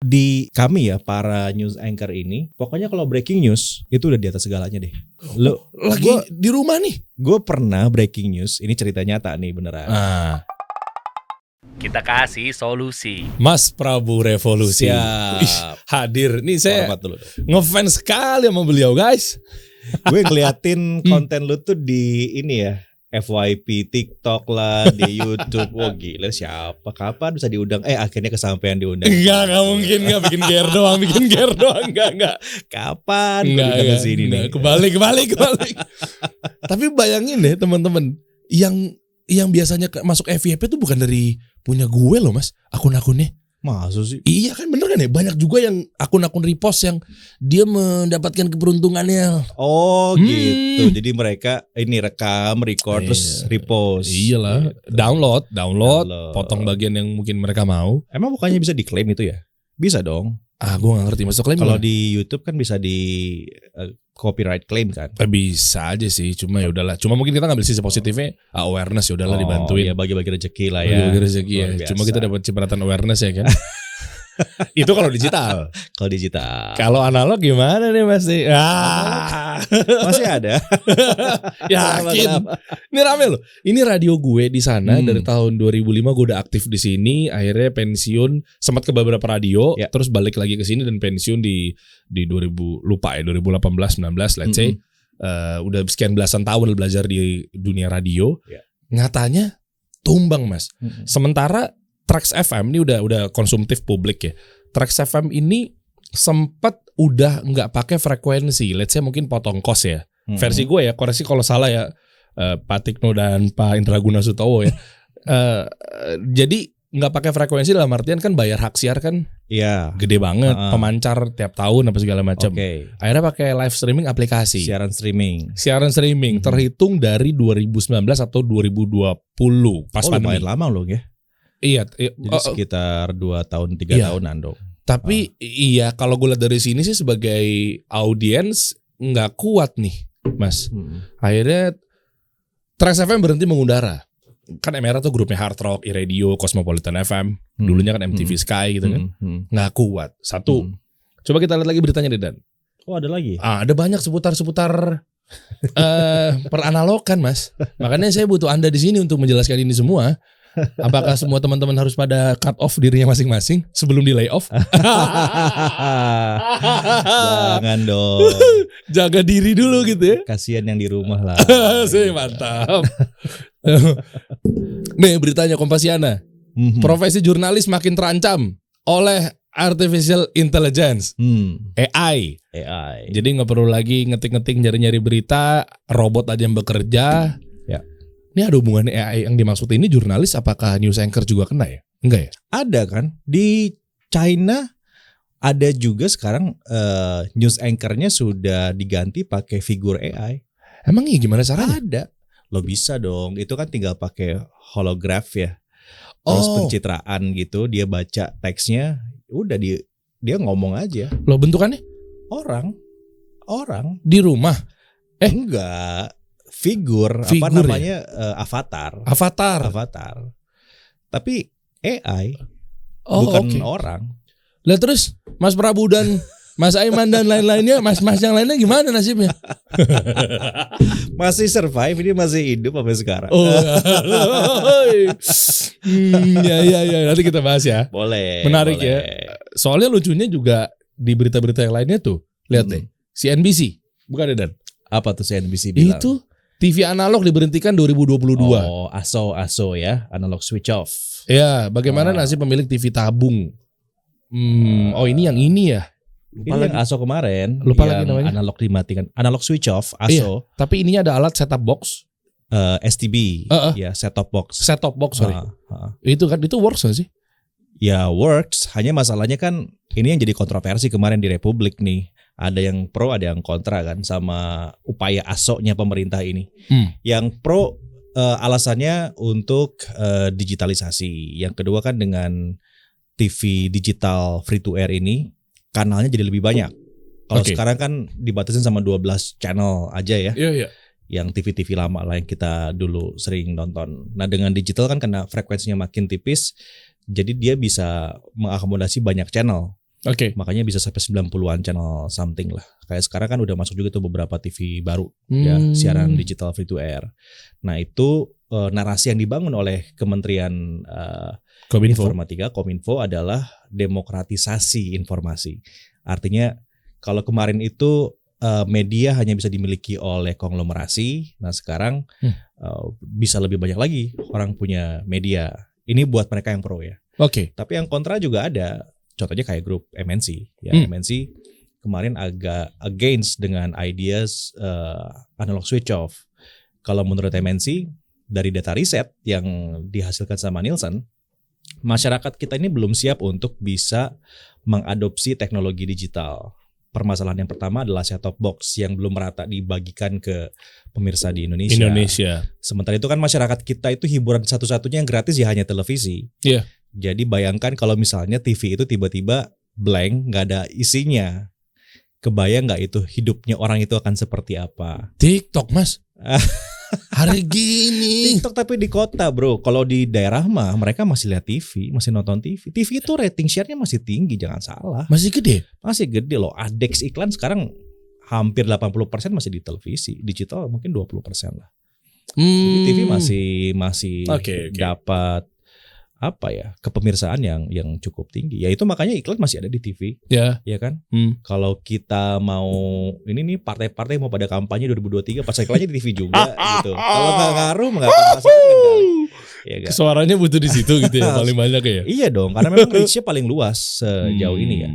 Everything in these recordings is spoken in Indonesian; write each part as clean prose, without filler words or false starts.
Di kami ya para news anchor ini, pokoknya kalau breaking news itu udah di atas segalanya deh. Lo lagi di rumah nih. Gue pernah breaking news, ini cerita nyata nih beneran. Kita kasih solusi. Mas Prabu Revolusi. Siap. Hadir. Nih saya Hormat dulu. ngefans sekali sama beliau, guys. Gue ngeliatin konten lu tuh di ini ya, FYP TikTok lah, di YouTube. Wah gila, siapa? Kapan bisa diundang? Akhirnya kesampaian diundang. Enggak mungkin, enggak bikin ger doang, enggak. Kapan? Enggak, Gue ke sini nih. Kebalik. Tapi bayangin deh teman-teman, yang biasanya masuk FYP tuh bukan dari punya gue loh, Mas, akun-akunnya. Masuk sih? Iya kan, bener kan ya? Banyak juga yang akun-akun repost yang dia mendapatkan keberuntungannya. Oh gitu. Jadi mereka ini rekam, record, terus repost. Iyalah, gitu. download, potong bagian yang mungkin mereka mau. Emang bukannya bisa diklaim itu ya? Bisa dong. Gue gak ngerti masuk klaim. Kalau di YouTube kan bisa di copyright claim kan? Bisa aja sih, cuma ya udahlah. Cuma mungkin kita ngambil sisi positifnya, awareness ya udahlah dibantuin. Ya bagi-bagi rezeki lah ya. Bagi-bagi rezeki ya. Cuma kita dapat cipratan awareness ya kan. Itu kalau digital. Kalau analog gimana nih Mas? Masih ada. Yakin. Ini rame loh. Ini radio gue di sana dari tahun 2005 gue udah aktif di sini. Akhirnya pensiun, sempat ke beberapa radio, terus balik lagi ke sini dan pensiun di 2000 lupa ya 2018 19 let's say. Udah sekian belasan tahun belajar di dunia radio. Nyatanya tumbang Mas. Sementara Trax FM ini udah konsumtif publik ya. Trax FM ini sempat udah nggak pakai frekuensi. Let's say mungkin potong kos ya. Versi gue ya, koreksi kalau salah ya, Pak Tikno dan Pak Indraguna Sutowo ya. Jadi nggak pakai frekuensi dalam artian kan bayar hak siar kan gede banget, pemancar tiap tahun apa segala macam. Akhirnya pakai live streaming aplikasi. Siaran streaming terhitung dari 2019 atau 2020 pas pandemi. Lumayan lama loh ya. Iya, jadi sekitar 2 tahun 3 tahunan dong. Tapi iya kalau gue lihat dari sini sih sebagai audiens nggak kuat nih, Mas. Akhirnya Trax FM berhenti mengudara. Kan MR tuh grupnya Hard Rock, iRadio, Cosmopolitan FM. Dulunya kan MTV Sky gitu kan. Nggak kuat. Satu. Coba kita lihat lagi beritanya deh Dan. Oh ada lagi? Ada banyak seputar peranalogan Mas. Makanya saya butuh Anda di sini untuk menjelaskan ini semua. Apakah semua teman-teman harus pada cut off dirinya masing-masing sebelum di lay off? Jangan dong. Jaga diri dulu gitu ya. Kasihan yang di rumah lah. Sih mantap. Nih beritanya Kompasiana. Profesi jurnalis makin terancam oleh artificial intelligence, AI. Jadi nggak perlu lagi ngetik-ngetik nyari-nyari berita, robot aja yang bekerja. Ini ada hubungannya AI yang dimaksud ini jurnalis, apakah news anchor juga kena ya? Enggak ya? Ada kan? Di China ada juga sekarang news anchornya sudah diganti pakai figur AI. Emang iya gimana caranya? Ada. Lo bisa dong. Itu kan tinggal pakai holograph ya. Terus pencitraan gitu, dia baca teksnya, udah dia ngomong aja. Lo bentukannya? Orang di rumah. Enggak. Figur apa namanya ya? Avatar. Tapi AI bukan orang. Lah terus Mas Prabu dan Mas Aiman dan lain-lainnya, mas-mas yang lainnya gimana nasibnya? Masih survive, ini masih hidup sampai sekarang. Ya nanti kita bahas ya. Boleh. Menarik ya. Soalnya lucunya juga di berita-berita yang lainnya tuh. Lihat deh. CNBC. Bukan Dan. Apa tuh CNBC bilang? Itu TV analog diberhentikan 2022. Oh, ASO ya, analog switch off. Ya, bagaimana nasib pemilik TV tabung? Ini yang ini ya. Lupa lagi ASO kemarin. Lupa lagi namanya. Analog dimatikan, analog switch off, ASO. Iya, tapi ininya ada alat set-top box. STB, ya set-top box. Set-top box, sorry. Itu kan, itu works gak sih? Ya works, hanya masalahnya kan ini yang jadi kontroversi kemarin di Republik nih. Ada yang pro, ada yang kontra kan sama upaya ASO-nya pemerintah ini. Yang pro alasannya untuk digitalisasi. Yang kedua kan dengan TV digital free to air ini kanalnya jadi lebih banyak. Kalau sekarang kan dibatasin sama 12 channel aja ya. Iya. Yang TV-TV lama lah yang kita dulu sering nonton. Nah dengan digital kan karena frekuensinya makin tipis, jadi dia bisa mengakomodasi banyak channel. Oke. Makanya bisa sampai 90-an channel something lah. Kayak sekarang kan udah masuk juga tuh beberapa TV baru ya, siaran digital free to air. Nah, itu narasi yang dibangun oleh Kementerian Informatika Kominfo adalah demokratisasi informasi. Artinya kalau kemarin itu media hanya bisa dimiliki oleh konglomerasi, nah sekarang bisa lebih banyak lagi orang punya media. Ini buat mereka yang pro ya. Oke. Tapi yang kontra juga ada. Contohnya kayak grup MNC. Ya, MNC kemarin agak against dengan ideas analog switch off. Kalau menurut MNC, dari data riset yang dihasilkan sama Nielsen, masyarakat kita ini belum siap untuk bisa mengadopsi teknologi digital. Permasalahan yang pertama adalah set-top box yang belum merata dibagikan ke pemirsa di Indonesia. Sementara itu kan masyarakat kita itu hiburan satu-satunya yang gratis ya hanya televisi. Iya. Jadi bayangkan kalau misalnya TV itu tiba-tiba blank, nggak ada isinya. Kebayang nggak itu hidupnya orang itu akan seperti apa? TikTok mas. Hari gini. TikTok tapi di kota bro. Kalau di daerah mah mereka masih lihat TV, masih nonton TV. TV itu rating share-nya masih tinggi, jangan salah. Masih gede? Masih gede loh. Adex iklan sekarang hampir 80% masih di televisi. Digital mungkin 20% lah. Jadi TV masih dapat apa ya, kepemirsaan yang cukup tinggi. Ya itu makanya iklan masih ada di TV. Ya kan? Kalau kita mau ini nih partai-partai mau pada kampanye 2023 pas iklannya di TV juga gitu. Kalau nggak ngaruh mengapa pasangan kali. Ya kan? Suaranya butuh di situ gitu ya paling banyak ya. Iya dong, karena memang reach-nya paling luas sejauh ini ya.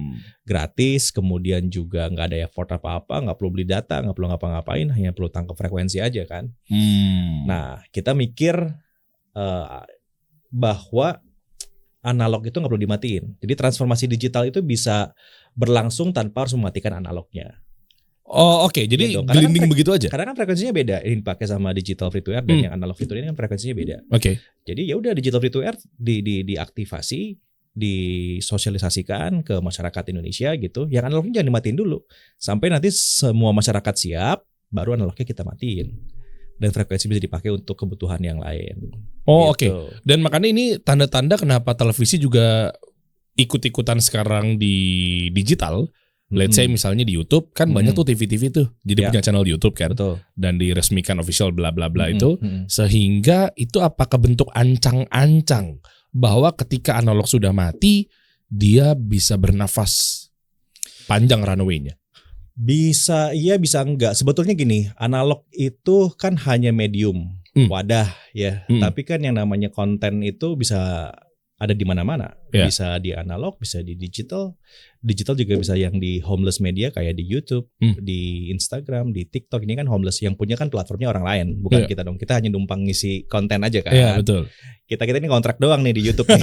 Gratis, kemudian juga nggak ada effort apa-apa, nggak perlu beli data, nggak perlu ngapa-ngapain, hanya perlu tangkap frekuensi aja kan. Nah, kita mikir bahwa analog itu nggak perlu dimatiin. Jadi transformasi digital itu bisa berlangsung tanpa harus mematikan analognya. Oh oke. Jadi gelinding begitu aja. Karena kan frekuensinya beda. Ini dipakai sama digital free to air dan yang analog free to air ini kan frekuensinya beda. Oke. Jadi ya udah digital free to air diaktifasi, disosialisasikan ke masyarakat Indonesia gitu. Yang analognya jangan dimatiin dulu. Sampai nanti semua masyarakat siap, baru analognya kita matiin. Dan frekuensi bisa dipakai untuk kebutuhan yang lain. Oh gitu. Oke. Dan makanya ini tanda-tanda kenapa televisi juga ikut-ikutan sekarang di digital. Let's say misalnya di YouTube kan banyak tuh TV-TV tuh. Jadi punya channel di YouTube kan. Betul. Dan diresmikan official bla bla bla itu. Sehingga itu apakah bentuk ancang-ancang bahwa ketika analog sudah mati dia bisa bernafas panjang runway-nya. Bisa iya bisa enggak. Sebetulnya gini, analog itu kan hanya medium, wadah ya. Tapi kan yang namanya konten itu bisa ada di mana-mana. Bisa di analog, bisa di digital. Digital juga bisa yang di homeless media kayak di YouTube, di Instagram, di TikTok. Ini kan homeless, yang punya kan platformnya orang lain, bukan kita dong. Kita hanya numpang ngisi konten aja kan. Iya, betul. Kita ini kontrak doang nih di YouTube nih.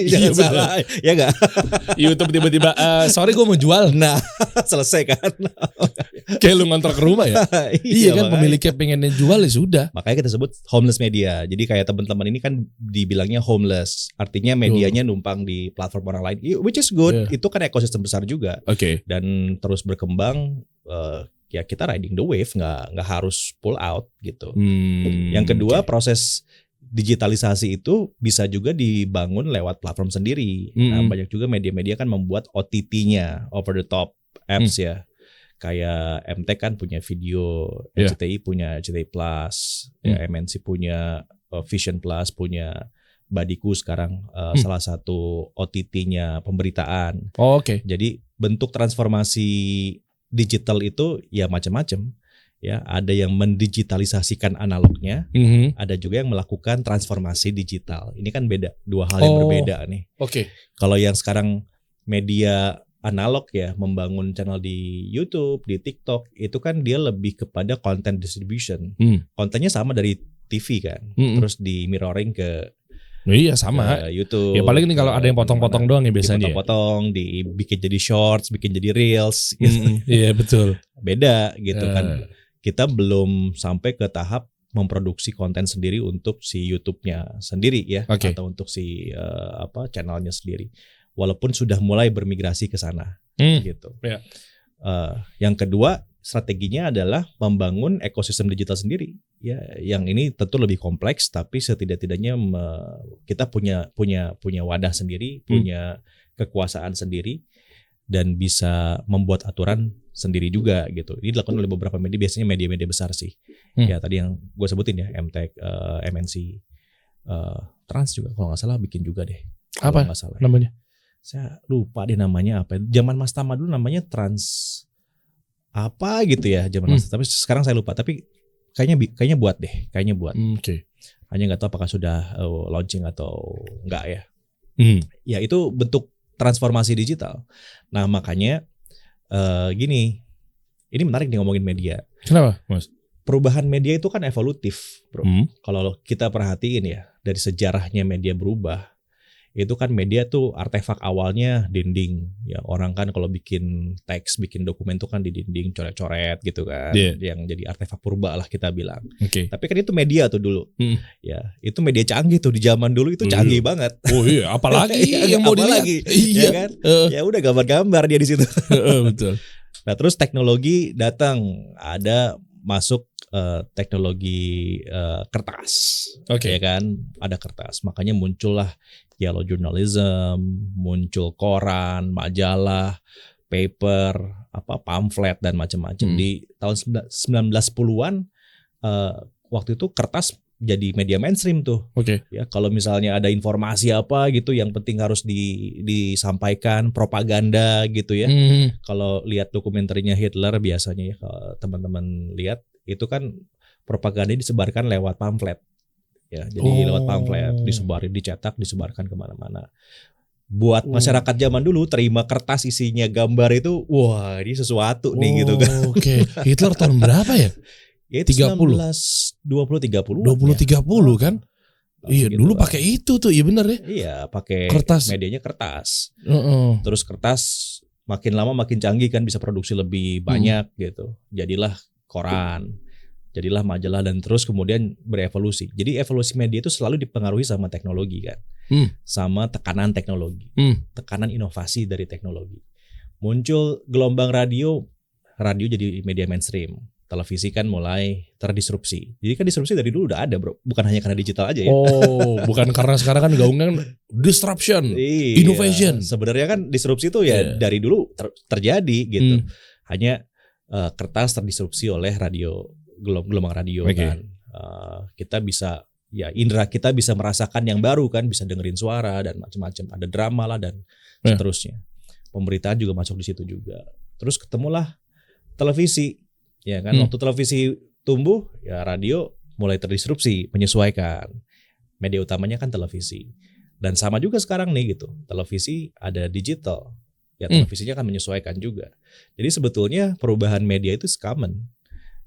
Jangan salah. Ya enggak? YouTube tiba-tiba sorry gue mau jual. Nah, selesai kan. Kayak lu ngontrak rumah ya. Iya kan, pemiliknya pengennya jual ya sudah. Makanya kita sebut homeless media. Jadi kayak teman-teman ini kan dibilangnya homeless. Artinya medianya numpang di platform orang lain. Which is good. Itu kan ekosistem besar juga. Dan terus berkembang. Ya kita riding the wave, nggak harus pull out gitu. Yang kedua proses digitalisasi itu bisa juga dibangun lewat platform sendiri. Nah, banyak juga media-media kan membuat OTT-nya, over the top apps ya. Kayak MT kan punya video, RCTI punya RCTI Plus, ya, MNC punya Vision Plus, punya Badiku sekarang salah satu OTT-nya pemberitaan. Jadi bentuk transformasi digital itu ya macam-macam. Ya, ada yang mendigitalisasikan analognya, ada juga yang melakukan transformasi digital. Ini kan beda, dua hal yang berbeda nih. Kalau yang sekarang media analog ya, membangun channel di YouTube, di TikTok, itu kan dia lebih kepada content distribution. Kontennya sama dari TV kan, terus di mirroring ke sama YouTube. Ya paling ini kalau ada yang potong-potong doang ya biasanya. Potong-potong, dibikin jadi shorts, bikin jadi reels. Gitu. Iya betul. Beda gitu kan. Kita belum sampai ke tahap memproduksi konten sendiri untuk si YouTube-nya sendiri ya, atau untuk si channelnya sendiri. Walaupun sudah mulai bermigrasi ke sana, gitu. Yang kedua strateginya adalah membangun ekosistem digital sendiri. Ya, yang ini tentu lebih kompleks, tapi setidak-tidaknya kita punya wadah sendiri, punya kekuasaan sendiri. dan bisa membuat aturan sendiri juga gitu. Ini dilakukan oleh beberapa media, biasanya media-media besar sih. Ya tadi yang gue sebutin ya, MTech, MNC, Trans juga kalau nggak salah bikin juga deh. Apa namanya? Saya lupa deh namanya apa. Zaman Mas Tama dulu namanya Trans apa gitu ya, zaman Mas. Tapi sekarang saya lupa. Tapi kayaknya buat deh, Oke. Hanya nggak tahu apakah sudah launching atau enggak ya. Ya itu bentuk transformasi digital. Nah makanya gini, ini menarik nih ngomongin media. Kenapa, Mas? Perubahan media itu kan evolutif, bro. Kalau kita perhatiin ya, dari sejarahnya media berubah, itu kan media tuh artefak awalnya dinding. Ya orang kan kalau bikin teks, bikin dokumen tuh kan di dinding coret-coret gitu kan, yang jadi artefak purba lah kita bilang. Tapi kan itu media tuh dulu. Ya itu media canggih tuh di zaman dulu itu canggih banget. Oh iya, apalagi yang mau dilihat. Iya kan? Ya udah gambar-gambar dia di situ. Betul. Nah terus teknologi datang, ada masuk teknologi kertas, ya kan, ada kertas, makanya muncullah yellow journalism, muncul koran, majalah, paper, pamflet dan macam-macam. Di tahun 1910-an waktu itu kertas jadi media mainstream tuh. Ya kalau misalnya ada informasi apa gitu yang penting harus disampaikan, propaganda gitu ya. Kalau lihat dokumenternya Hitler biasanya ya, kalau teman-teman lihat itu kan propaganda disebarkan lewat pamflet. Ya, jadi lewat pamflet disebarin, dicetak, disebarkan kemana-mana. Buat masyarakat zaman dulu terima kertas isinya gambar itu, wah ini sesuatu nih gitu kan. Hitler tahun berapa ya? Ya itu 1920-30 kan? Iya gitu dulu pakai itu tuh, iya benar ya. Iya pakai kertas, medianya kertas. Terus kertas makin lama makin canggih kan, bisa produksi lebih banyak gitu. Jadilah koran, jadilah majalah, dan terus kemudian berevolusi. Jadi evolusi media itu selalu dipengaruhi sama teknologi kan, sama tekanan teknologi, tekanan inovasi dari teknologi. Muncul gelombang radio jadi media mainstream. Televisi kan mulai terdisrupsi. Jadi kan disrupsi dari dulu udah ada, bro. Bukan hanya karena digital aja ya. Bukan karena sekarang kan gaungnya disruption, innovation. Sebenarnya kan disrupsi itu ya dari dulu terjadi gitu. Hanya kertas terdisrupsi oleh radio, gelombang radio kan. Kita bisa, ya indera kita bisa merasakan yang baru kan, bisa dengerin suara dan macam-macam. Ada drama lah dan seterusnya. Pemberitaan juga masuk di situ juga. Terus ketemulah televisi. Ya kan, waktu televisi tumbuh, ya radio mulai terdisrupsi, menyesuaikan. Media utamanya kan televisi. Dan sama juga sekarang nih gitu. Televisi ada digital. Ya televisinya kan menyesuaikan juga. Jadi sebetulnya perubahan media itu common.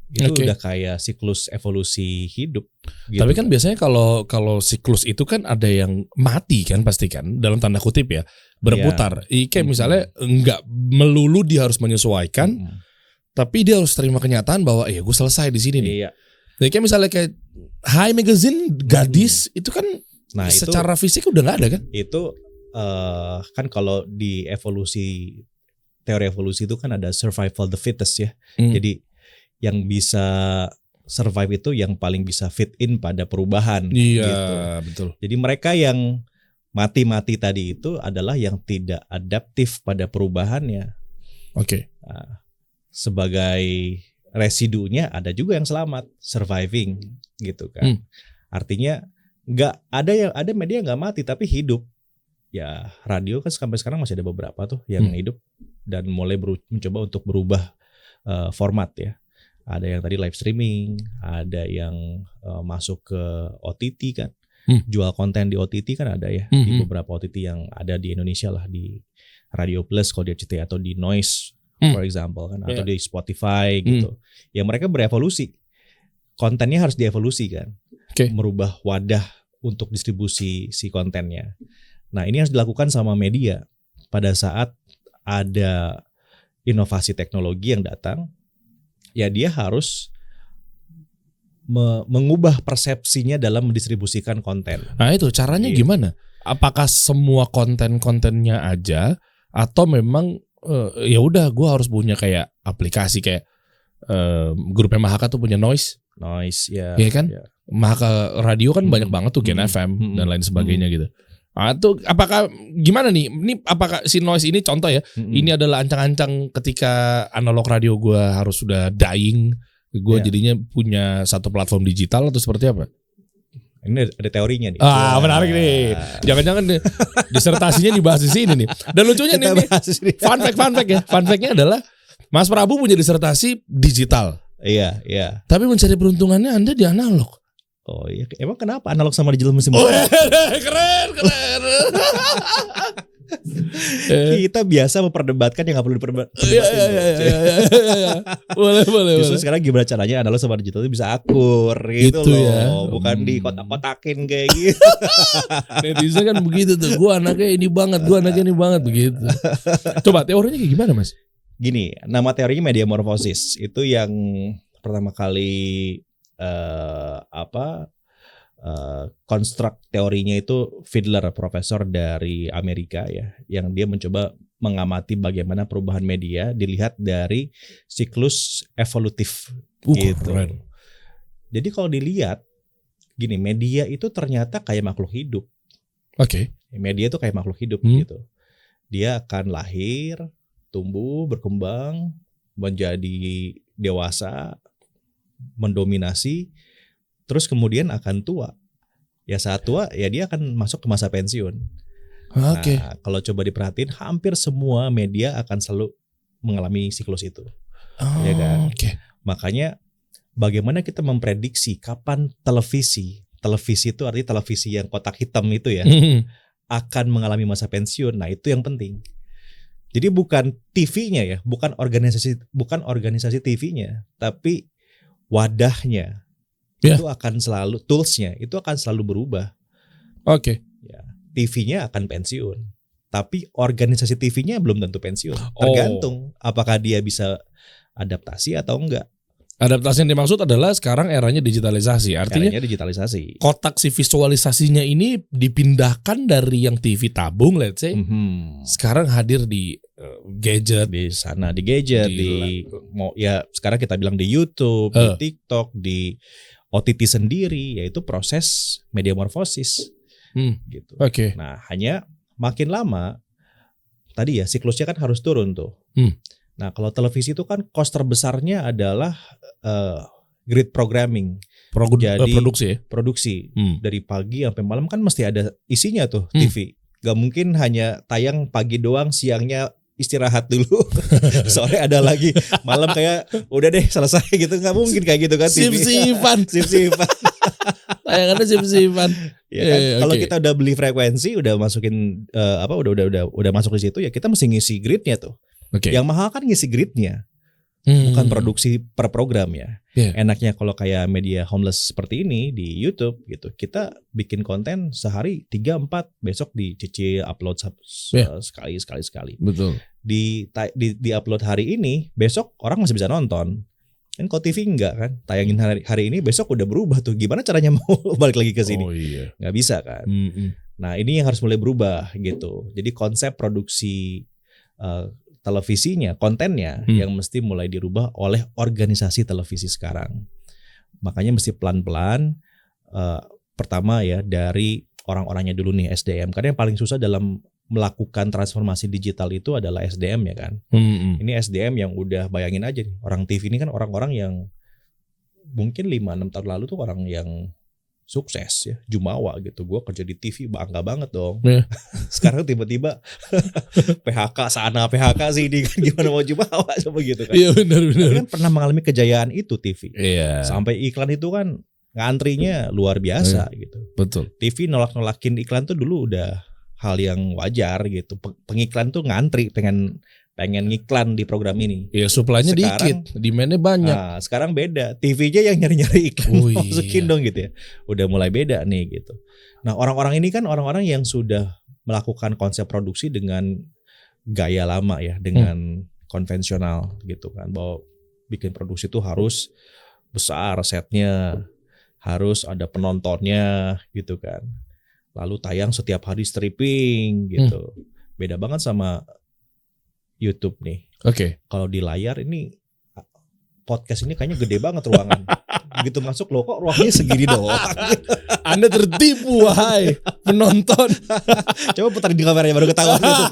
Itu udah kayak siklus evolusi hidup gitu. Tapi kan biasanya kalau siklus itu kan ada yang mati kan, pasti kan, dalam tanda kutip ya, berputar. Kayak misalnya enggak melulu dia harus menyesuaikan. Tapi dia harus terima kenyataan bahwa gue selesai di sini nih. Jadi kayak misalnya kayak High Magazine gadis itu kan secara fisik udah nggak ada kan? Itu kan kalau di teori evolusi itu kan ada survival the fittest ya. Jadi yang bisa survive itu yang paling bisa fit in pada perubahan. Gitu. Betul. Jadi mereka yang mati-mati tadi itu adalah yang tidak adaptif pada perubahannya. Nah, sebagai residunya ada juga yang selamat, surviving gitu kan. Artinya nggak ada media nggak mati tapi hidup. Ya radio kan sampai sekarang masih ada beberapa tuh yang hidup dan mulai mencoba untuk berubah format ya. Ada yang tadi live streaming, ada yang masuk ke OTT kan. Jual konten di OTT kan ada ya, di beberapa OTT yang ada di Indonesia lah, di Radio Plus kalau di RCTI atau di Noise for example kan, atau di Spotify gitu. Ya mereka berevolusi. Kontennya harus dievolusi kan. Merubah wadah untuk distribusi si kontennya. Nah, ini harus dilakukan sama media pada saat ada inovasi teknologi yang datang. Ya dia harus mengubah persepsinya dalam mendistribusikan konten. Nah, itu caranya gimana? Apakah semua kontennya aja atau memang ya udah gue harus punya kayak aplikasi kayak grup Mahaka tuh punya Noise ya kan? Mahaka radio kan banyak banget tuh Gen FM dan lain sebagainya gitu. Itu apakah gimana nih? Ini apakah si noise ini contoh ya? Ini adalah ancang-ancang ketika analog radio gue harus sudah dying, gue jadinya punya satu platform digital atau seperti apa? Ini ada teorinya nih. Menarik nih. Jangan-jangan disertasinya dibahas di sini nih. Dan lucunya nih, fun fact ya. Fun fact-nya adalah Mas Prabu punya disertasi digital. Iya. Tapi mencari peruntungannya Anda di analog. Oh iya, emang kenapa analog sama digital mesti keren. Kita biasa memperdebatkan yang nggak perlu diperdebatkan. Iya. Boleh. Justru sekarang gimana caranya analog sama digital itu bisa akur gitu loh, ya. Bukan di kotak-kotakin kayak gitu. Netizen kan begitu tuh. Gua anaknya ini banget begitu. Coba teorinya kayak gimana, Mas? Gini, nama teorinya mediamorphosis. Itu yang pertama kali konstruk teorinya itu Fiedler, profesor dari Amerika ya, yang dia mencoba mengamati bagaimana perubahan media dilihat dari siklus evolutif gitu. Keren. Jadi kalau dilihat gini, media itu ternyata kayak makhluk hidup. Oke. Media itu kayak makhluk hidup gitu. Dia akan lahir, tumbuh, berkembang, menjadi dewasa, mendominasi, terus kemudian akan tua. Ya saat tua ya dia akan masuk ke masa pensiun. Oke. Nah, kalau coba diperhatiin hampir semua media akan selalu mengalami siklus itu. Ya kan? Oke. Makanya bagaimana kita memprediksi kapan televisi itu artinya televisi yang kotak hitam itu ya akan mengalami masa pensiun. Nah, itu yang penting. Jadi bukan TV-nya ya, bukan organisasi TV-nya, tapi wadahnya itu akan selalu, toolsnya itu akan selalu berubah. Oke. Ya, TV-nya akan pensiun, tapi organisasi TV-nya belum tentu pensiun. Tergantung apakah dia bisa adaptasi atau enggak. Adaptasi yang dimaksud adalah sekarang eranya digitalisasi. Artinya digitalisasi. Kotak si visualisasinya ini dipindahkan dari yang TV tabung, let's say, sekarang hadir di gadget, di sana, di gadget, ya sekarang kita bilang di YouTube, di TikTok, di OTT sendiri, yaitu proses mediamorphosis. Gitu. Oke. Nah, hanya makin lama tadi ya siklusnya kan harus turun tuh. Nah, kalau televisi itu kan cost terbesarnya adalah grid programming. Jadi produksi. Dari pagi sampai malam kan mesti ada isinya tuh TV. Gak mungkin hanya tayang pagi doang, siangnya istirahat dulu, sore ada lagi, malam kayak udah deh selesai gitu. Gak mungkin kayak gitu kan TV. Sip-sipan. Tayangannya sip-sipan. Ya kan? Kalau kita udah beli frekuensi, udah masukin udah masuk di situ ya, kita mesti ngisi gridnya tuh. Yang mahal kan ngisi gridnya, bukan produksi per program ya. Enaknya kalau kayak media homeless seperti ini di YouTube gitu, kita bikin konten sehari 3-4, besok dicicil upload sekali. Betul. Di upload hari ini, besok orang masih bisa nonton. Kan kalau TV enggak kan, tayangin hari ini, besok udah berubah tuh. Gimana caranya mau balik lagi ke sini? Nggak bisa kan. Nah, ini yang harus mulai berubah gitu. Jadi konsep produksi televisinya, kontennya yang mesti mulai dirubah oleh organisasi televisi sekarang. Makanya mesti pelan-pelan. Pertama ya dari orang-orangnya dulu nih, SDM. Karena yang paling susah dalam melakukan transformasi digital itu adalah SDM ya kan. Ini SDM yang udah bayangin aja nih, orang TV ini kan orang-orang yang mungkin 5-6 tahun lalu tuh orang yang sukses ya, jumawa gitu. Gue kerja di TV bangga banget dong. Sekarang tiba-tiba PHK sana, PHK sini kan, gimana mau jumawa coba gitu kan. Iya benar. Kan pernah mengalami kejayaan itu TV. Sampai iklan itu kan ngantrinya luar biasa gitu. Betul. TV nolak-nolakin iklan tuh dulu udah hal yang wajar gitu. Pengiklan tuh ngantri pengen ngiklan di program ini. Ya supply-nya dikit, demand-nya banyak. Nah, sekarang beda. TV-nya yang nyari-nyari iklan masukin dong gitu ya. Udah mulai beda nih gitu. Nah, orang-orang ini kan orang-orang yang sudah melakukan konsep produksi dengan gaya lama ya, dengan konvensional gitu kan. Bahwa bikin produksi itu harus besar setnya, harus ada penontonnya gitu kan. Lalu tayang setiap hari stripping gitu. Beda banget sama YouTube nih. Kalau di layar ini podcast ini kayaknya gede banget ruangan. Begitu masuk loh kok ruangnya segini doang. Anda tertipu wahai penonton. Coba putar di kameranya baru ketahuan gitu.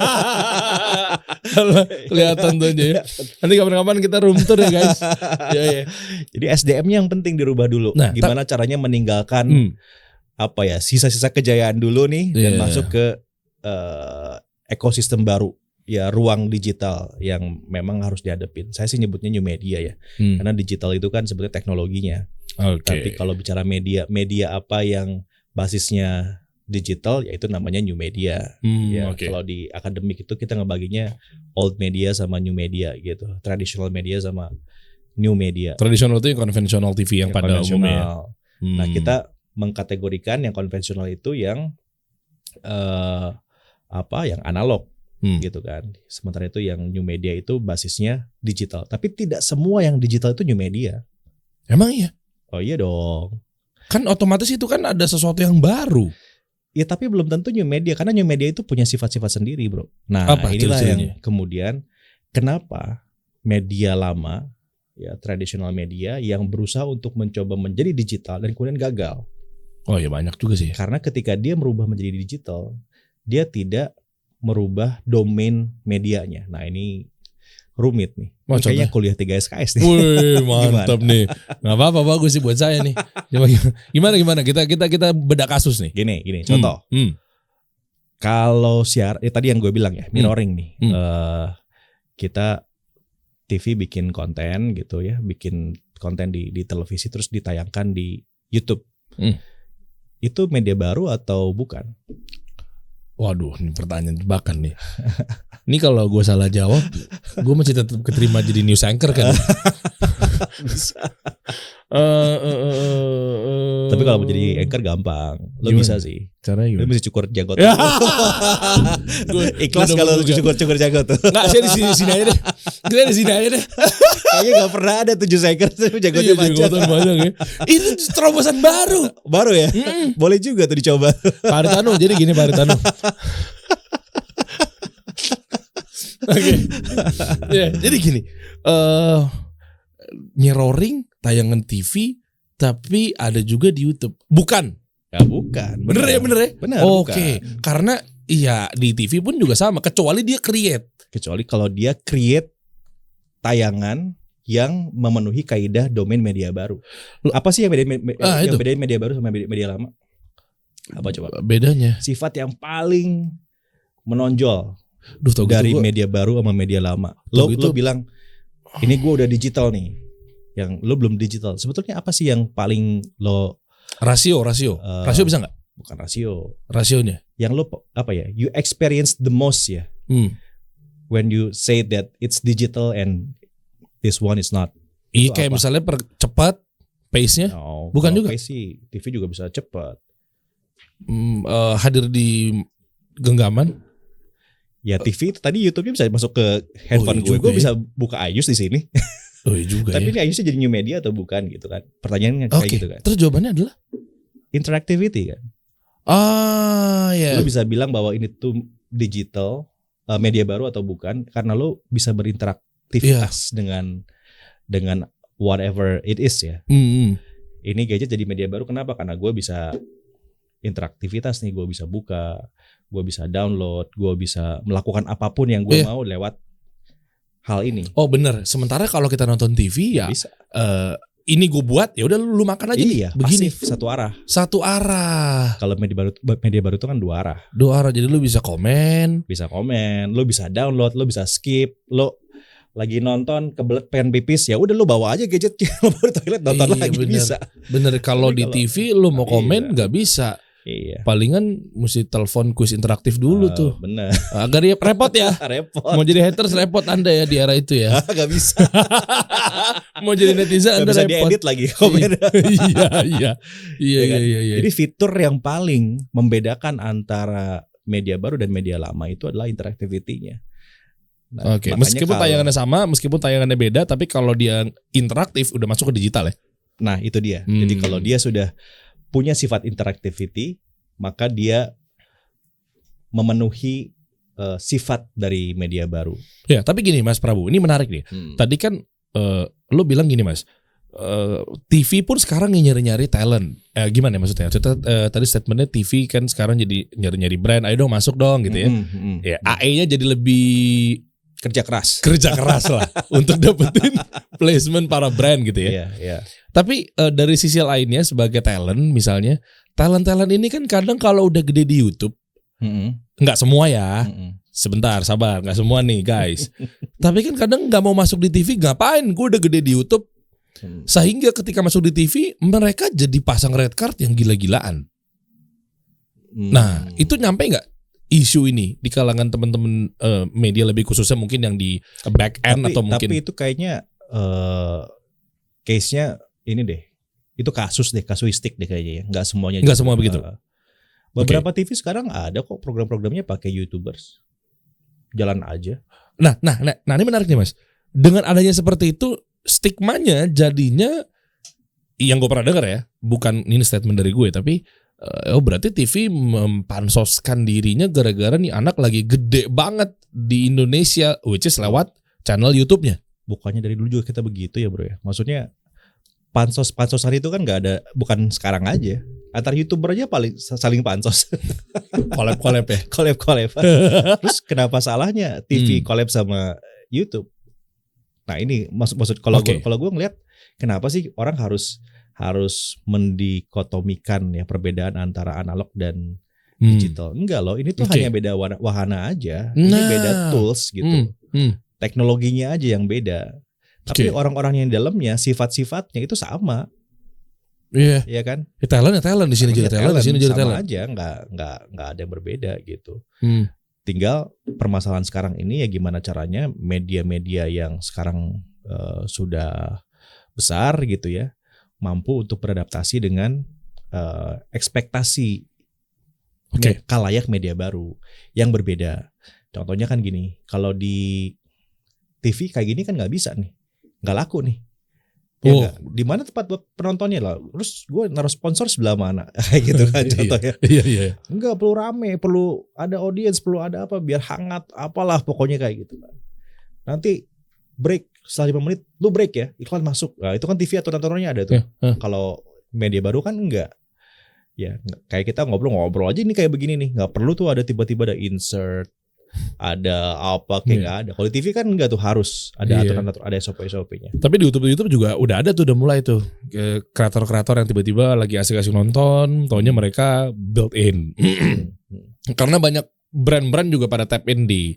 Kelihatan tuh aja ya. Nanti kapan-kapan kita room tour ya guys. Ya. Jadi SDM-nya yang penting dirubah dulu. Nah, gimana caranya meninggalkan sisa-sisa kejayaan dulu nih dan masuk ke ekosistem baru. Ya, ruang digital yang memang harus dihadapin. Saya sih nyebutnya new media ya. Karena digital itu kan sebetulnya teknologinya. Tapi kalau bicara media apa yang basisnya digital, yaitu namanya new media. Kalau di akademik itu kita ngebaginya old media sama new media gitu. Traditional media sama new media. Tradisional itu yang konvensional TV yang pada umumnya. Nah, kita mengkategorikan yang konvensional itu yang yang analog. Gitu kan. Sementara itu yang new media itu basisnya digital. Tapi tidak semua yang digital itu new media. Emang iya? Oh iya dong. Kan otomatis itu kan ada sesuatu yang baru. Ya tapi belum tentu new media. Karena new media itu punya sifat-sifat sendiri bro. Nah inilah yang kemudian kenapa media lama, ya tradisional media yang berusaha untuk mencoba menjadi digital dan kemudian gagal. Oh iya banyak juga sih. Karena ketika dia merubah menjadi digital, dia tidak merubah domain medianya. Nah ini rumit nih. Kayaknya kuliah 3 SKS nih. Wih, mantap nih. Gak apa-apa, bagus sih buat saya nih. Gimana kita beda kasus nih. Gini contoh. Kalau tadi yang gue bilang ya, mirroring nih. Kita TV bikin konten gitu ya, bikin konten di televisi terus ditayangkan di YouTube. Itu media baru atau bukan? Waduh, ini pertanyaan jebakan nih. Ini kalau gue salah jawab, gue masih tetap keterima jadi news anchor kan? Bisa. Tapi kalau mau jadi anchor gampang, lo bisa sih. Caranya gimana? Lo mesti cukur jagot. Ikhlas kalau lo cukur jagot tuh. Nggak, saya di sini aja deh. Kita di sini aja deh. Kayaknya nggak pernah ada 7 anchor tapi jagotnya panjang ya. Itu terobosan baru. Baru ya? Boleh juga tuh dicoba. Pak Haritanu, jadi gini Pak Haritanu. Oke. Ya, jadi gini. Mirroring tayangan TV tapi ada juga di YouTube. Bukan. Ya bukan. Bener ya? Bener. Oke. Karena iya di TV pun juga sama kecuali dia create. Kecuali kalau dia create tayangan yang memenuhi kaidah domain media baru. Apa sih yang bedain media baru sama media lama? Apa coba? Bedanya? Sifat yang paling menonjol dari media baru sama media lama. Lo bilang ini gue udah digital nih, yang lo belum digital. Sebetulnya apa sih yang paling lo rasio bisa nggak? Bukan rasio. Rasionya? Yang lo you experience the most ya. When you say that it's digital and this one is not. Iya kayak misalnya percepat pace-nya. Bukan juga. Pace sih TV juga bisa cepat. Hadir di genggaman. Ya TV itu tadi YouTube-nya bisa masuk ke handphone gue bisa buka iOS di sini. Oh iya juga. Tapi ini iOS-nya jadi new media atau bukan gitu kan? Pertanyaannya kayak gitu kan. Terus jawabannya adalah interactivity kan. Ya. Lo bisa bilang bahwa ini tuh digital media baru atau bukan karena lo bisa berinteraktivitas dengan whatever it is ya. Ini gadget jadi media baru kenapa? Karena gue bisa interaktivitas nih, gue bisa buka, gue bisa download, gue bisa melakukan apapun yang gue mau lewat hal ini. Oh bener. Sementara kalau kita nonton TV ya bisa. Ini gue buat ya udah lu makan aja nih. Begini pasif, satu arah. Kalau media baru itu kan 2 arah. 2 arah. Jadi lu bisa komen, lu bisa download, lu bisa skip, lu lagi nonton kebelet pengen pipis ya udah lu bawa aja gadget lu baru toilet nonton lagi bener. bisa. Bener kalau di TV lu mau komen nggak bisa. Iya. Palingan mesti telepon kuis interaktif dulu tuh. Bener. Agak repot ya. Repot. Mau jadi haters repot Anda ya di era itu ya. Gak bisa. Mau jadi netizen Anda bisa repot. Diedit lagi komen. Iya. Jadi fitur yang paling membedakan antara media baru dan media lama itu adalah interactivity-nya. Nah, Oke. Meskipun tayangannya sama, meskipun tayangannya beda, tapi kalau dia interaktif udah masuk ke digital ya. Nah itu dia. Jadi kalau dia sudah punya sifat interactivity, maka dia memenuhi sifat dari media baru. Ya, tapi gini Mas Prabu, ini menarik nih. Tadi kan lo bilang gini Mas, TV pun sekarang nyari-nyari talent. Gimana ya maksudnya? Tadi statementnya TV kan sekarang jadi nyari-nyari brand. Ayo dong masuk dong gitu ya. Ya AE-nya jadi lebih kerja keras lah untuk dapetin placement para brand gitu ya. Tapi dari sisi lainnya sebagai talent misalnya, talent ini kan kadang kalau udah gede di YouTube, nggak semua ya. Sebentar, sabar, nggak semua nih guys. Tapi kan kadang nggak mau masuk di TV, ngapain? Gue udah gede di YouTube. Sehingga ketika masuk di TV, mereka jadi pasang red card yang gila-gilaan. Nah, itu nyampe nggak isu ini di kalangan teman-teman media lebih khususnya mungkin yang di back end atau mungkin? Tapi itu kayaknya case-nya ini deh. Itu kasuistik deh kayaknya ya. Nggak semuanya. Nggak semua begitu. Beberapa TV sekarang ada kok program-programnya pakai YouTubers. Jalan aja. Nah ini menarik nih Mas. Dengan adanya seperti itu, stigmanya jadinya yang gue pernah dengar ya, bukan ini statement dari gue, tapi berarti TV mempansoskan dirinya gara-gara nih anak lagi gede banget di Indonesia, which is lewat channel YouTube-nya. Bukannya dari dulu juga kita begitu ya bro ya. Maksudnya pansosan itu kan nggak ada, bukan sekarang aja. Antar YouTuber aja paling saling pansos. Collab ya. Collab. Terus kenapa salahnya TV collab sama YouTube? Nah ini maksud kalau gue ngelihat kenapa sih orang harus mendikotomikan ya perbedaan antara analog dan digital. Enggak loh, ini tuh hanya beda wahana aja. Ini beda tools gitu. Teknologinya aja yang beda. Tapi orang-orang yang di dalamnya sifat-sifatnya itu sama. Iya. Iya kan? Talent di sini jadi talent, di sini jadi talent. Sama aja, enggak ada yang berbeda gitu. Tinggal permasalahan sekarang ini ya gimana caranya media-media yang sekarang sudah besar gitu ya mampu untuk beradaptasi dengan ekspektasi khalayak media baru yang berbeda. Contohnya kan gini, kalau di TV kayak gini kan nggak bisa nih, nggak laku nih. Ya di mana tempat buat penontonnya lah. Terus gue naruh sponsor sebelah mana kayak gitu kan contohnya. Iya. Enggak perlu rame, perlu ada audience, perlu ada apa biar hangat, apalah pokoknya kayak gitu kan. Nanti break setelah 5 menit lu break ya, iklan masuk. Nah, itu kan TV atau tontonannya ada tuh. Kalau media baru kan enggak. Ya, kayak kita ngobrol aja ini kayak begini nih. Enggak perlu tuh ada tiba-tiba ada insert, ada apa kayak nggak ada. Kalau TV kan nggak tuh harus ada aturan-aturan, ada SOP-nya. Tapi di YouTube juga udah ada tuh, udah mulai tuh kreator-kreator yang tiba-tiba lagi asik-asik nonton, taunya mereka built in. Karena banyak brand-brand juga pada tap in di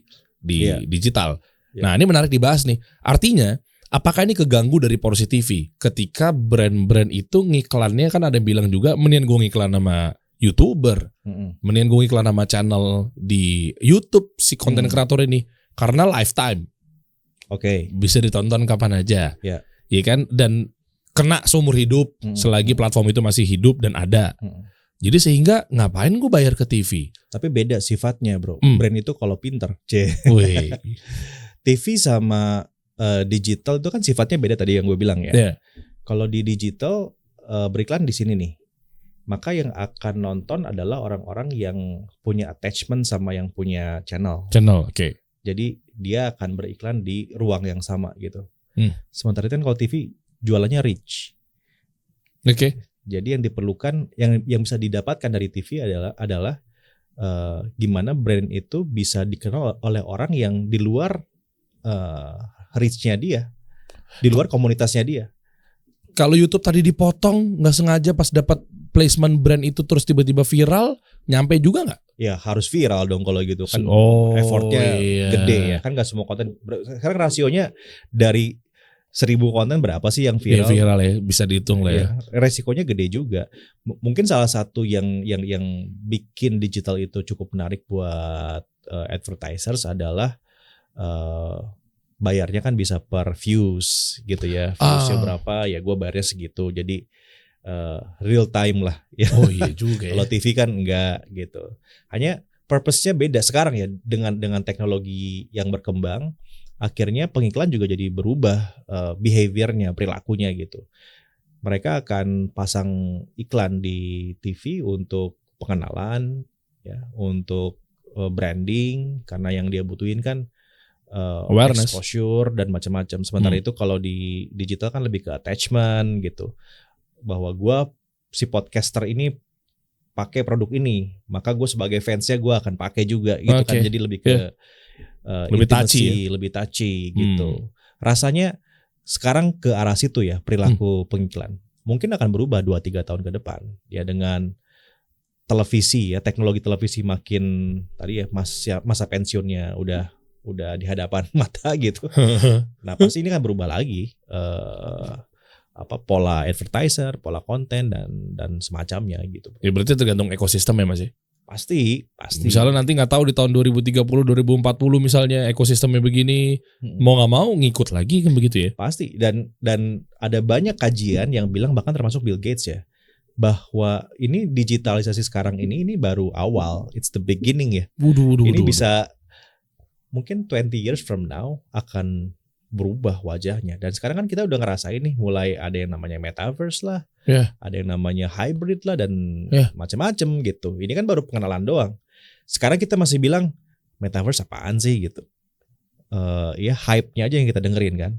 digital. Nah ini menarik dibahas nih. Artinya apakah ini keganggu dari porsi TV ketika brand-brand itu ngiklannya kan ada yang bilang juga mendingan gue ngiklan sama YouTuber, mendingan gue iklan nama channel di YouTube si konten kreator ini karena lifetime, bisa ditonton kapan aja, ya kan, dan kena seumur hidup selagi platform itu masih hidup dan ada. Jadi sehingga ngapain gue bayar ke TV? Tapi beda sifatnya bro, brand itu kalau pinter, TV sama digital itu kan sifatnya beda tadi yang gue bilang ya. Kalau di digital beriklan di sini nih. Maka yang akan nonton adalah orang-orang yang punya attachment sama yang punya channel. Jadi dia akan beriklan di ruang yang sama gitu. Sementara itu kan kalau TV jualannya reach. Jadi yang diperlukan, yang bisa didapatkan dari TV adalah gimana brand itu bisa dikenal oleh orang yang di luar reach-nya dia, di luar komunitasnya dia. Kalau YouTube tadi dipotong nggak sengaja pas dapat placement brand itu terus tiba-tiba viral, nyampe juga nggak? Ya harus viral dong kalau gitu kan. Effortnya gede ya kan, nggak semua konten. Sekarang rasionya dari 1000 konten berapa sih yang viral? Viral ya, bisa dihitung lah ya. Resikonya gede juga. Mungkin salah satu yang bikin digital itu cukup menarik buat advertisers adalah bayarnya kan bisa per views gitu ya. Viewsnya berapa ya gue bayarnya segitu. Jadi real time lah ya. Juga ya. Kalau TV kan enggak gitu. Hanya purpose-nya beda sekarang ya, dengan teknologi yang berkembang, akhirnya pengiklan juga jadi berubah behaviornya, perilakunya gitu. Mereka akan pasang iklan di TV untuk pengenalan ya, untuk branding, karena yang dia butuhin kan exposure dan macam-macam. Sementara itu kalau di digital kan lebih ke attachment gitu. Bahwa gue si podcaster ini pakai produk ini, maka gue sebagai fansnya gue akan pakai juga gitu kan. Jadi lebih ke lebih touchy gitu. Rasanya sekarang ke arah situ ya perilaku pengiklan. Mungkin akan berubah 2-3 tahun ke depan ya dengan televisi ya, teknologi televisi makin tadi ya masa pensiunnya udah di hadapan mata gitu. Nah pasti ini kan berubah lagi pola advertiser, pola konten dan semacamnya gitu. Ya berarti tergantung ekosistem ya Mas ya. Pasti. Misalnya nanti nggak tahu di tahun 2030, 2040 misalnya ekosistemnya begini, mau nggak mau ngikut lagi kan begitu ya? Pasti dan ada banyak kajian yang bilang bahkan termasuk Bill Gates ya, bahwa ini digitalisasi sekarang ini baru awal, it's the beginning ya. Ini bisa mungkin 20 years from now akan berubah wajahnya. Dan sekarang kan kita udah ngerasain nih, mulai ada yang namanya metaverse lah, ada yang namanya hybrid lah dan macam-macam gitu. Ini kan baru pengenalan doang. Sekarang kita masih bilang metaverse apaan sih gitu. Ya hype-nya aja yang kita dengerin kan.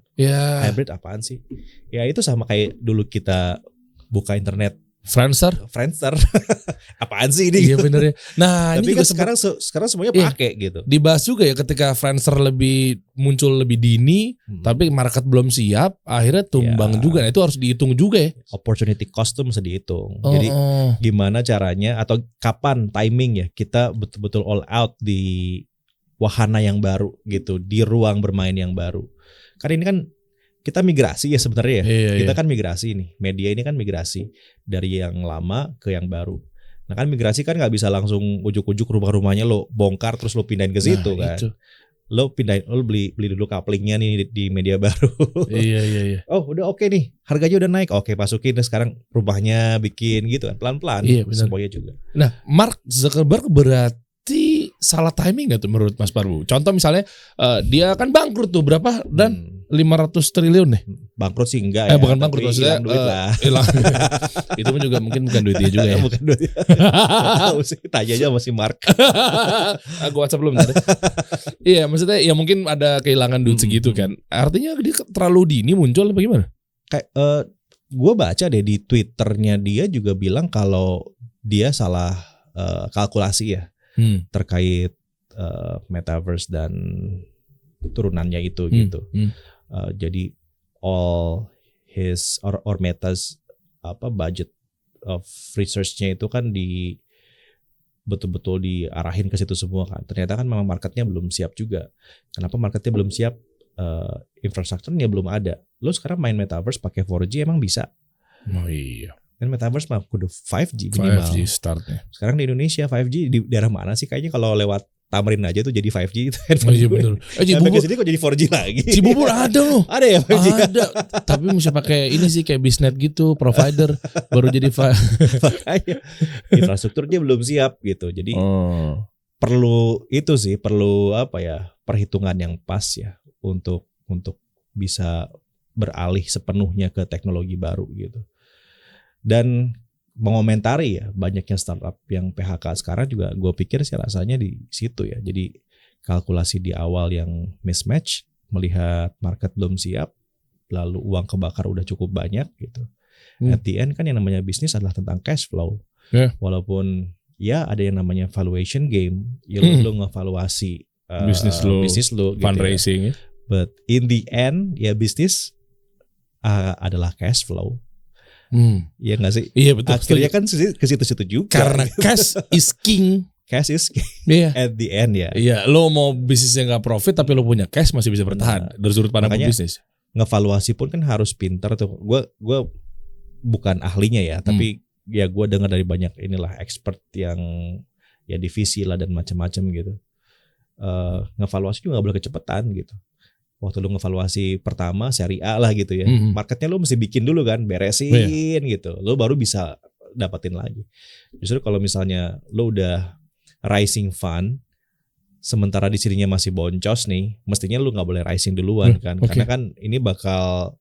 Hybrid apaan sih? Ya itu sama kayak dulu kita buka internet. Friendster apaan sih ini? Iya bener ya. Nah tapi ini kan sekarang semuanya pakai gitu. Dibahas juga ya ketika Friendster muncul lebih dini, tapi market belum siap, akhirnya tumbang juga. Nah, itu harus dihitung juga ya. Opportunity cost tuh mesti dihitung. Jadi gimana caranya atau kapan timing ya kita betul-betul all out di wahana yang baru gitu, di ruang bermain yang baru. Karena ini kan kita migrasi ya sebenarnya ya. Kita kan migrasi nih. Media ini kan migrasi dari yang lama ke yang baru. Nah kan migrasi kan nggak bisa langsung ujuk-ujuk rumah-rumahnya lo bongkar terus lo pindahin ke situ kan. Itu. Lo beli dulu couplingnya nih di media baru. Iya. Oh udah oke nih, harganya udah naik. Oke masukin sekarang rumahnya bikin gitu kan pelan-pelan. Iya benar. Semuanya juga. Nah Mark Zuckerberg berarti salah timing nggak tuh menurut Mas Parbu? Contoh misalnya dia kan bangkrut tuh berapa dan 500 triliun nih. Bangkrut sih enggak ya. Bukan bangkrut maksudnya duit lah. Itu pun juga mungkin bukan duit dia juga ya. Bukan duit. Tahu sih, tanya aja sama si Mark. Aku WhatsApp belum tadi. Iya, maksudnya ya mungkin ada kehilangan duit segitu kan. Artinya dia terlalu dini muncul apa gimana? Kayak gue baca deh di Twitternya dia juga bilang kalau dia salah kalkulasi ya terkait metaverse dan turunannya itu gitu. Jadi all his or Meta's budget of research-nya itu kan betul-betul diarahin ke situ semua kan. Ternyata kan memang marketnya belum siap juga. Kenapa marketnya belum siap? Infrastrukturnya belum ada. Lo sekarang main metaverse pakai 4G emang bisa? Oh iya. Kan metaverse mah kudu 5G minimal. 5G startnya. Sekarang di Indonesia 5G di daerah mana sih? Kayaknya kalau lewat Tamrin aja tuh jadi 5G itu. Oh iya betul. Cibubur kesini kok jadi 4G lagi. Cibubur ada loh. Ada ya 5G. Ada. Tapi mesti pakai ini sih kayak Bisnet gitu, provider baru jadi infrastrukturnya belum siap gitu. Jadi perlu perhitungan yang pas ya untuk bisa beralih sepenuhnya ke teknologi baru gitu. Dan mengomentari ya banyaknya startup yang PHK sekarang juga gue pikir sih rasanya di situ ya. Jadi kalkulasi di awal yang mismatch, melihat market belum siap, lalu uang kebakar udah cukup banyak gitu. At the end kan yang namanya bisnis adalah tentang cash flow. Walaupun ya ada yang namanya valuation game, ya lo ngevaluasi bisnis lo gitu fundraising ya. But in the end ya bisnis adalah cash flow. Iya nggak sih? Iya betul. Akhirnya kan ke situ-situ juga. Karena cash is king. Cash is king. At the end ya. Iya, lo mau bisnisnya nggak profit tapi lo punya cash masih bisa bertahan dari sudut pandang bisnis. Ngevaluasi pun kan harus pintar tuh. Gue bukan ahlinya ya, tapi ya gue dengar dari banyak expert yang ya divisi lah dan macam-macam gitu. Ngevaluasi juga nggak boleh kecepatan gitu. Waktu lu ngevaluasi pertama seri A lah gitu ya. Marketnya lu mesti bikin dulu kan, beresin gitu. Lu baru bisa dapetin lagi. Justru kalau misalnya lu udah rising fund, sementara di sininya masih boncos nih, mestinya lu nggak boleh rising duluan kan. Karena kan ini bakal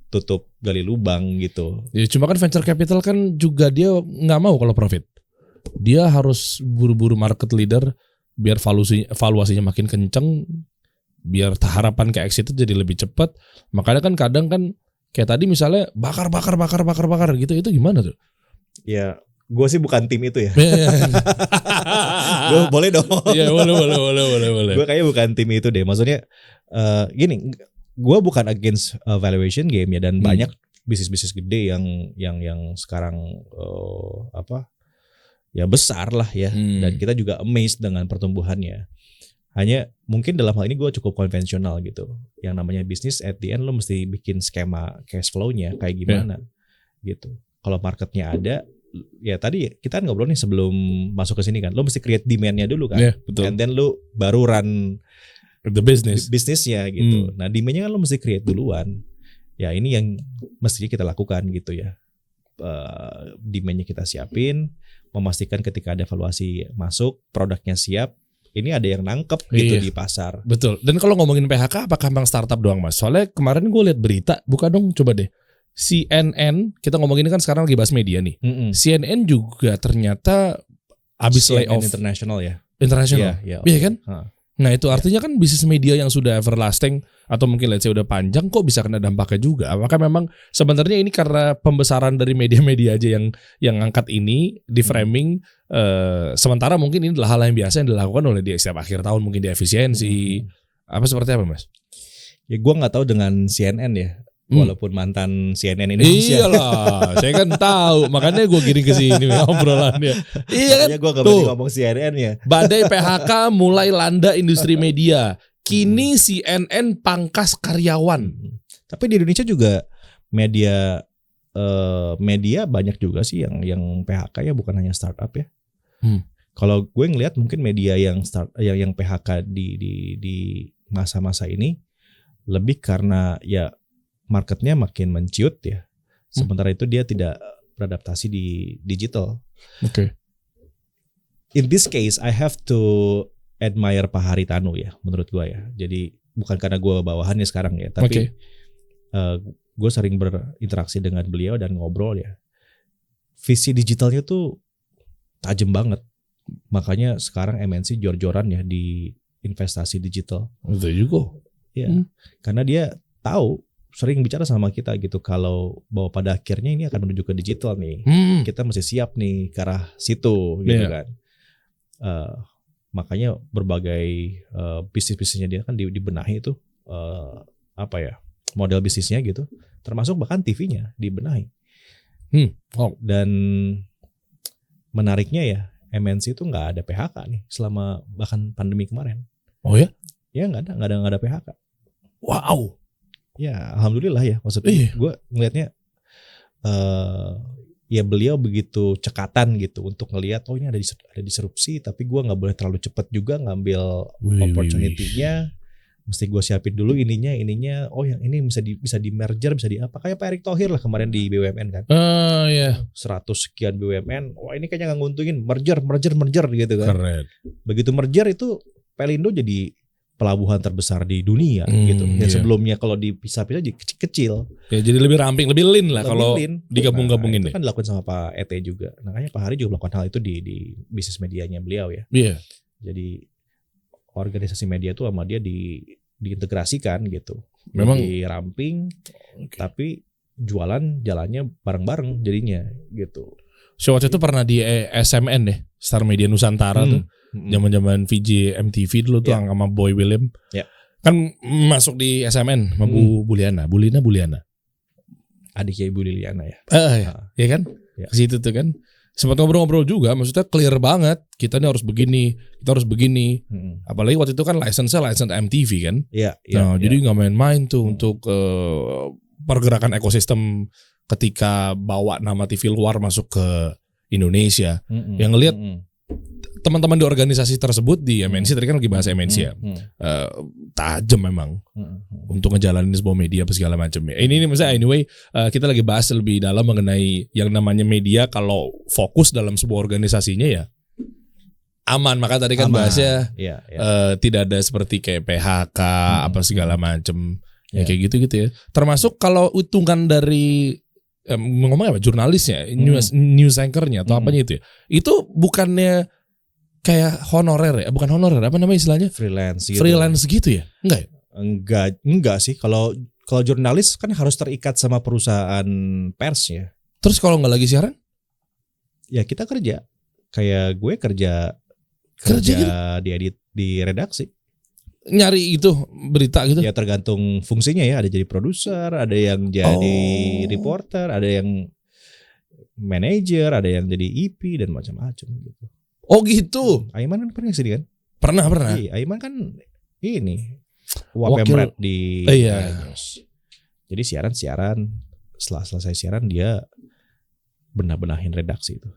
tutup gali lubang gitu. Ya, cuma kan venture capital kan juga dia nggak mau kalau profit. Dia harus buru-buru market leader biar valuasinya makin kenceng. biar harapan ke exit itu jadi lebih cepat. Makanya kan kadang kan kayak tadi misalnya bakar gitu, itu gimana tuh? Ya, gue sih bukan tim itu ya. Gue boleh dong. Iya, boleh. Gue kayaknya bukan tim itu deh. Maksudnya gini, gue bukan against valuation game ya, dan banyak bisnis-bisnis gede yang sekarang ya besar lah ya, dan kita juga amazed dengan pertumbuhannya. Hanya mungkin dalam hal ini gue cukup konvensional gitu. Yang namanya bisnis at the end lo mesti bikin skema cash flow-nya kayak gimana gitu. Kalau marketnya ada, ya tadi kita kan ngobrol nih sebelum masuk ke sini kan, lo mesti create demand-nya dulu kan, betul. And then lo baru run the business, bisnisnya gitu. Nah demand-nya kan lo mesti create duluan. Ya ini yang mestinya kita lakukan gitu ya. Demand-nya kita siapin, memastikan ketika ada valuasi masuk, produknya siap. Ini ada yang nangkep gitu di pasar. Betul. Dan kalau ngomongin PHK, apakah memang startup doang Mas? Soalnya kemarin gue lihat berita, buka dong coba deh. CNN, kita ngomongin kan sekarang lagi bahas media nih. CNN juga ternyata habis layoff. International ya. International. Iya kan? Nah itu artinya kan bisnis media yang sudah everlasting atau mungkin let's say udah panjang kok bisa kena dampaknya juga. Apakah memang sebenarnya ini karena pembesaran dari media-media aja yang ngangkat ini di framing, sementara mungkin ini adalah hal yang biasa yang dilakukan oleh dia setiap akhir tahun, mungkin di efisiensi apa seperti apa Mas? Ya gue nggak tahu dengan CNN ya. Walaupun mantan CNN Indonesia. Iyalah, saya kan tahu, makanya gue giring ke sini obrolannya. Iya kan? Gue gak berani ngomong CNN ya. Badai PHK mulai landa industri media. Kini CNN pangkas karyawan. Tapi di Indonesia juga media banyak juga sih yang PHK ya, bukan hanya startup ya. Kalau gue ngelihat mungkin media yang PHK di masa-masa ini lebih karena ya marketnya makin menciut ya. Sementara itu dia tidak beradaptasi di digital. Oke. In this case, I have to admire Pak Haritanu ya, menurut gue ya. Jadi bukan karena gue bawahannya sekarang ya, tapi gue sering berinteraksi dengan beliau dan ngobrol ya. Visi digitalnya tuh tajam banget. Makanya sekarang MNC jor-joran ya di investasi digital. Betul juga. Ya, karena dia tahu, sering bicara sama kita gitu, kalau bahwa pada akhirnya ini akan menuju ke digital nih. Kita mesti siap nih ke arah situ gitu kan. Makanya berbagai bisnis-bisnisnya dia kan dibenahi itu model bisnisnya gitu. Termasuk bahkan TV-nya dibenahi. Dan menariknya ya, MNC itu nggak ada PHK nih selama bahkan pandemi kemarin. Oh ya? Ya nggak ada PHK. Wow. Ya alhamdulillah ya, maksudnya gue ngelihatnya ya beliau begitu cekatan gitu untuk ngelihat ini ada disrupsi, tapi gue nggak boleh terlalu cepat juga ngambil opportunity-nya. Mesti gue siapin dulu ininya, yang ini bisa di merger, bisa di apa, kayak Pak Erick Thohir lah kemarin di BUMN kan. 100 sekian BUMN, wah ini kayaknya nggak nguntungin, merger gitu kan. Keren. Begitu merger itu Pelindo jadi pelabuhan terbesar di dunia gitu. Yang sebelumnya kalau dipisah-pisah jadi kecil. Ya jadi lebih ramping, lebih lean lah kalau digabung-gabungin. Itu kan dilakukan sama Pak ET juga. Makanya Pak Hari juga melakukan hal itu di bisnis medianya beliau ya. Jadi organisasi media itu sama dia diintegrasikan gitu. Memang di ramping, tapi jalannya bareng-bareng jadinya gitu. So waktu itu pernah di SMN deh, Star Media Nusantara tuh. Zaman-zaman VJ MTV dulu tuh sama Boy William. Kan masuk di SMN sama Bu Buliana. Adiknya Ibu Liliana ya. Ya kan? Ke situ tuh kan. Sempat ngobrol-ngobrol juga, maksudnya clear banget. Kita nih harus begini, kita harus begini. Apalagi waktu itu kan license MTV kan. Jadi nggak main-main tuh untuk pergerakan ekosistem ketika bawa nama TV luar masuk ke Indonesia. Yang ngelihat teman-teman di organisasi tersebut di MNC, tadi kan lagi bahas MNC ya, tajam memang untuk ngejalanin sebuah media apa segala macam ya. Ini misalnya anyway, kita lagi bahas lebih dalam mengenai yang namanya media kalau fokus dalam sebuah organisasinya ya aman. Maka tadi kan bahasnya tidak ada seperti kayak PHK apa segala macam ya kayak gitu ya. Termasuk kalau hitungan dari ngomong apa jurnalisnya, news anchornya atau apanya itu ya, itu bukannya kayak honorer ya? Bukan honorer, apa namanya istilahnya? Freelance gitu. Freelance gitu ya? Enggak ya? Enggak sih. Kalau jurnalis kan harus terikat sama perusahaan pers ya. Terus kalau nggak lagi siaran? Ya kita kerja. Kayak gue kerja gitu? di redaksi. Nyari itu berita gitu? Ya tergantung fungsinya ya. Ada jadi produser, ada yang jadi reporter, ada yang manajer, ada yang jadi EP dan macam-macam gitu. Oh gitu. Aiman kan pernah sini kan? Pernah. Iya, Aiman kan ini Wapemret di News. Jadi siaran. Setelah selesai siaran dia benah-benahin redaksi itu.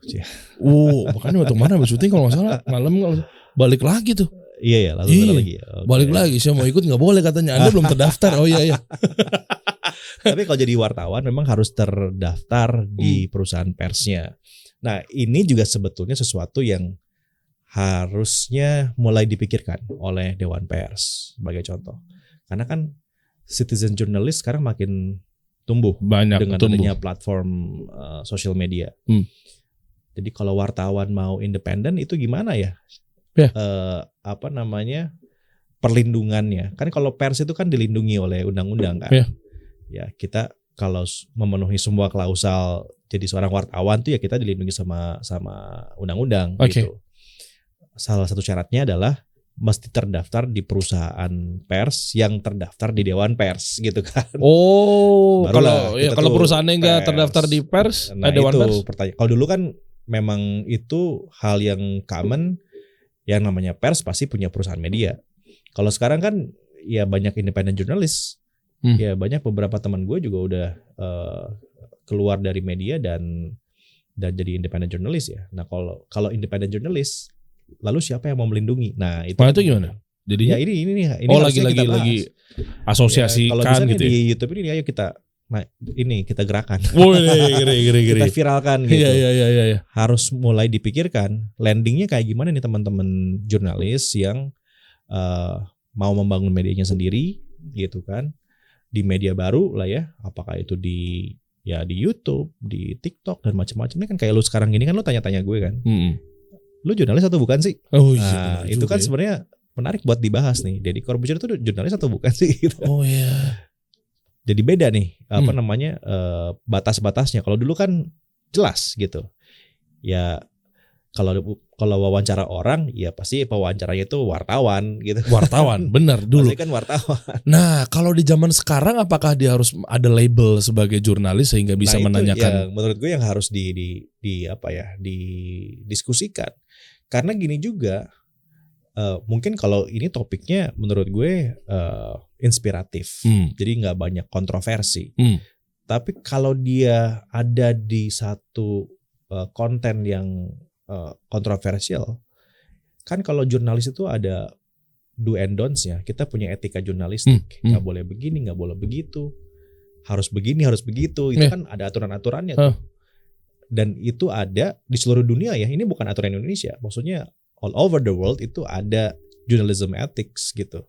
Makanya waktu mana habis syuting kalau nggak salah malam balik lagi tuh. Iya langsung lagi. Okay. Balik lagi, saya mau ikut nggak boleh katanya. Anda belum terdaftar. Oh iya. Tapi kalau jadi wartawan memang harus terdaftar di perusahaan persnya. Nah ini juga sebetulnya sesuatu yang harusnya mulai dipikirkan oleh Dewan Pers sebagai contoh. Karena kan citizen journalist sekarang makin tumbuh dengan adanya platform social media. Jadi kalau wartawan mau independen itu gimana ya? Perlindungannya. Kan kalau pers itu kan dilindungi oleh undang-undang kan. Ya kita kalau memenuhi semua klausal jadi seorang wartawan tuh ya kita dilindungi sama undang-undang gitu. Salah satu syaratnya adalah mesti terdaftar di perusahaan pers yang terdaftar di Dewan Pers gitu kan. Kalau perusahaannya nggak terdaftar di pers, Dewan Pers. Pertanyaan. Kalau dulu kan memang itu hal yang common, yang namanya pers pasti punya perusahaan media. Kalau sekarang kan ya banyak independent jurnalis. Ya banyak beberapa teman gue juga udah keluar dari media dan jadi independent jurnalis ya. Nah kalau independent jurnalis lalu siapa yang mau melindungi? Nah itu gimana? Jadi ya ini lagi asosiasikan ya, kalau gitu. Di YouTube ini ayo kita gerakan. Geri. Kita viralkan gitu. Iya. Harus mulai dipikirkan landingnya kayak gimana nih teman-teman jurnalis yang mau membangun medianya sendiri gitu kan. Di media baru lah ya. Apakah itu di YouTube, di TikTok dan macam-macam. Ini kan kayak lu sekarang gini kan lu tanya-tanya gue kan. Lu jurnalis atau bukan sih? Nah, itu kan sebenarnya menarik buat dibahas nih. Deddy Corbuzier itu jurnalis atau bukan sih? Gitu. Jadi beda nih batas-batasnya. Kalau dulu kan jelas gitu. Ya kalau wawancara orang ya pasti pewawancaranya itu wartawan gitu. Wartawan, benar dulu. Pasti kan wartawan. Nah, kalau di zaman sekarang apakah dia harus ada label sebagai jurnalis sehingga bisa menanyakan? Yang menurut gue yang harus didiskusikan. Karena gini juga mungkin kalau ini topiknya menurut gue inspiratif. Jadi nggak banyak kontroversi. Tapi kalau dia ada di satu konten yang kontroversial, kan kalau jurnalis itu ada do and don'ts ya. Kita punya etika jurnalistik, nggak boleh begini, nggak boleh begitu, harus begini, harus begitu. Itu kan ada aturan-aturannya tuh. Dan itu ada di seluruh dunia ya. Ini bukan aturan Indonesia. Maksudnya all over the world itu ada journalism ethics gitu.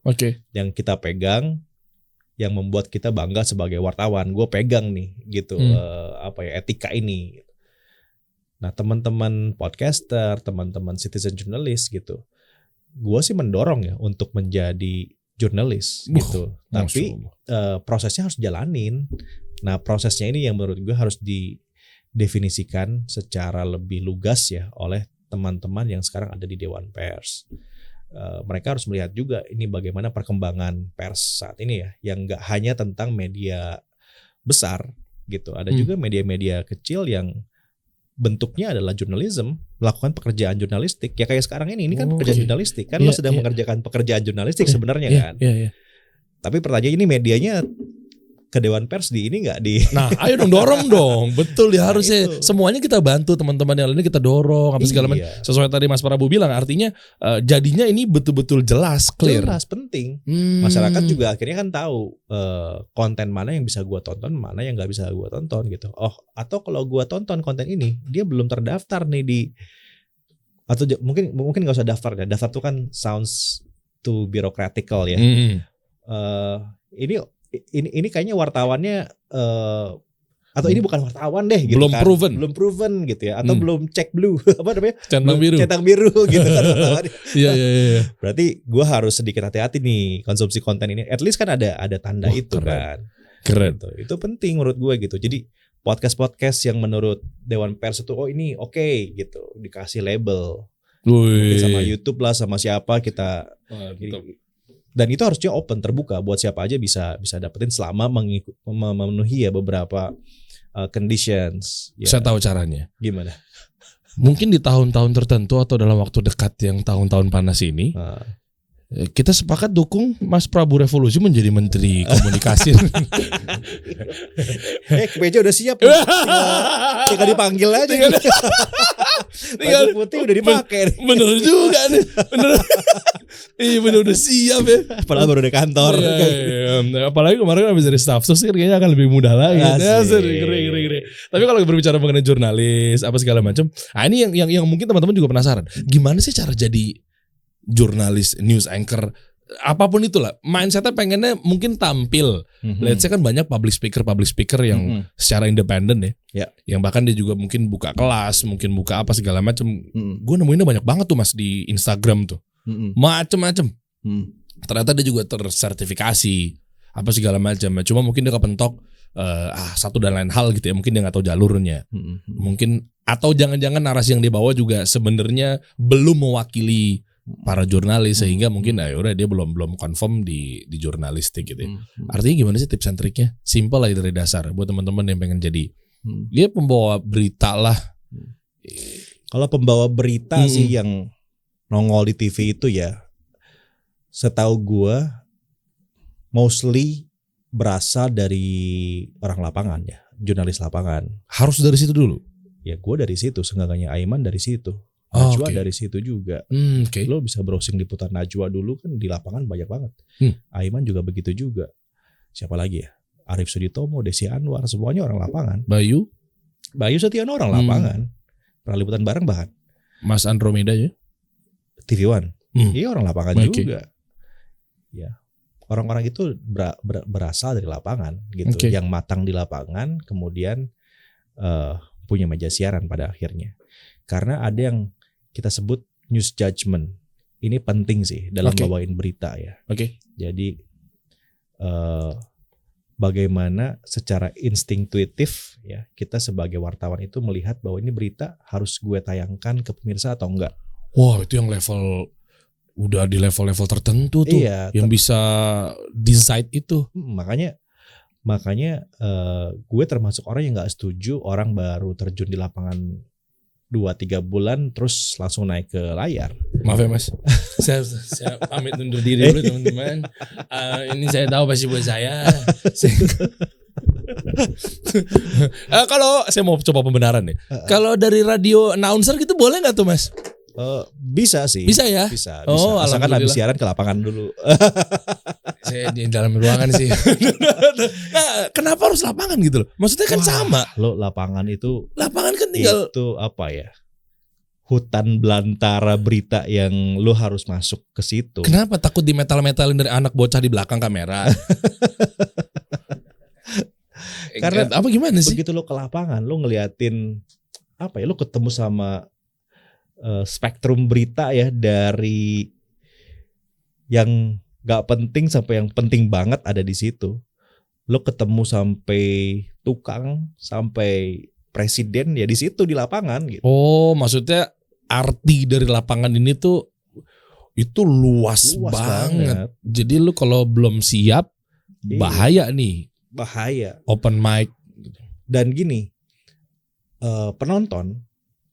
Yang kita pegang, yang membuat kita bangga sebagai wartawan. Gue pegang nih gitu etika ini. Nah teman-teman podcaster, teman-teman citizen journalist gitu, gue sih mendorong ya untuk menjadi jurnalis gitu. Tapi prosesnya harus jalanin. Nah prosesnya ini yang menurut gue harus didefinisikan secara lebih lugas ya oleh teman-teman yang sekarang ada di Dewan Pers. Mereka harus melihat juga ini bagaimana perkembangan pers saat ini ya, yang nggak hanya tentang media besar gitu. Ada juga media-media kecil yang bentuknya adalah jurnalisme, melakukan pekerjaan jurnalistik. Ya kayak sekarang ini kan pekerjaan jurnalistik. Kan lo sedang mengerjakan pekerjaan jurnalistik sebenarnya kan. Tapi pertanyaan ini medianya ke Dewan Pers di ini nggak di. Nah, ayo dong dorong dong. Betul ya harusnya semuanya kita bantu teman-teman yang lainnya kita dorong apa segala macam. Sesuai tadi Mas Prabu bilang artinya jadinya ini betul-betul jelas, clear. Jelas, penting. Masyarakat juga akhirnya kan tahu konten mana yang bisa gua tonton, mana yang nggak bisa gua tonton gitu. Oh, atau kalau gua tonton konten ini dia belum terdaftar nih di, atau mungkin nggak usah daftar ya. Daftar tuh kan sounds too bureaucratical ya. Ini kayaknya wartawannya atau ini bukan wartawan deh gitu belum kan. Belum proven gitu ya, atau belum cek blue apa namanya? Centang biru gitu kan wartawan. Iya. Berarti gue harus sedikit hati-hati nih konsumsi konten ini. At least kan ada tanda itu kan. Keren. Gitu. Itu penting menurut gue gitu. Jadi podcast yang menurut Dewan Pers itu ini oke gitu, dikasih label. Mungkin sama YouTube lah, sama siapa kita. Dan itu harusnya open, terbuka buat siapa aja bisa dapetin selama memenuhi ya beberapa conditions. Ya. Saya tahu caranya. Gimana? Mungkin di tahun-tahun tertentu atau dalam waktu dekat yang tahun-tahun panas ini, kita sepakat dukung Mas Prabu Revolusi menjadi Menteri Komunikasi. Kemeja udah siap. Tinggal dipanggil aja. Baju putih udah dipakai. Bener juga nih. Iya bener udah siap ya. Padahal baru di kantor. Iya. Apalagi kemarin habis dari staff sus kayaknya akan lebih mudah lagi. Keren. Tapi kalau berbicara mengenai jurnalis apa segala macam, ini yang mungkin teman-teman juga penasaran. Gimana sih cara jadi jurnalis, news anchor, apapun itulah, mindsetnya pengennya mungkin tampil. Let's say kan banyak public speaker yang secara independen ya, yang bahkan dia juga mungkin buka kelas, mungkin buka apa segala macam. Gue nemuinnya banyak banget tuh Mas di Instagram tuh, macem-macem. Ternyata dia juga tersertifikasi apa segala macam. Cuma mungkin dia kepentok satu dan lain hal gitu ya, mungkin dia nggak tahu jalurnya, mungkin atau jangan-jangan narasi yang dia bawa juga sebenarnya belum mewakili para jurnalis sehingga mungkin udah dia belum confirm di jurnalistik gitu ya. Artinya gimana sih tips and triknya? Simple aja dari dasar buat teman-teman yang pengen jadi dia pembawa berita lah. Kalau pembawa berita sih yang nongol di TV itu ya, setahu gue mostly berasal dari orang lapangan ya, jurnalis lapangan. Harus dari situ dulu? Ya gue dari situ, seenggaknya Aiman dari situ. Najwa dari situ juga. Lo bisa browsing liputan Najwa dulu kan di lapangan banyak banget. Aiman juga begitu juga. Siapa lagi ya? Arif Suditomo, Desi Anwar, semuanya orang lapangan. Bayu Setiono orang lapangan. Pernah liputan bareng bahkan. Mas Andromeda ya? TV One. Iya orang lapangan juga. Ya. Orang-orang itu berasal dari lapangan gitu. Yang matang di lapangan kemudian punya meja siaran pada akhirnya. Karena ada yang kita sebut news judgment. Ini penting sih dalam bawain berita ya. Jadi bagaimana secara instinktif ya kita sebagai wartawan itu melihat bahwa ini berita harus gue tayangkan ke pemirsa atau enggak. Wah itu yang level udah di level-level tertentu tuh. Iya, yang bisa decide itu. Makanya gue termasuk orang yang nggak setuju orang baru terjun di lapangan 2-3 bulan terus langsung naik ke layar. Maaf ya Mas, saya pamit undur diri dulu teman-teman. Ini saya tahu pasti buat saya. Kalau saya mau coba pembenaran nih, kalau dari radio announcer gitu boleh nggak tuh Mas? Bisa sih. Bisa ya? Bisa. Asalkan habis siaran ke lapangan dulu. Saya di dalam ruangan sih. Nah, kenapa harus lapangan gitu loh? Maksudnya kan sama. Lo lapangan kan tinggal itu apa ya? Hutan belantara berita yang lo harus masuk ke situ. Kenapa takut di metal-metalin dari anak bocah di belakang kamera? Karena apa gimana sih? Begitu lo ke lapangan, lo ngeliatin apa ya? Lo ketemu sama spektrum berita ya, dari yang gak penting sampai yang penting banget ada di situ. Lo ketemu sampai tukang, sampai presiden ya di situ di lapangan gitu. Oh, maksudnya arti dari lapangan ini tuh itu luas banget. Jadi lo kalau belum siap bahaya nih. Bahaya. Open mic. Dan gini, penonton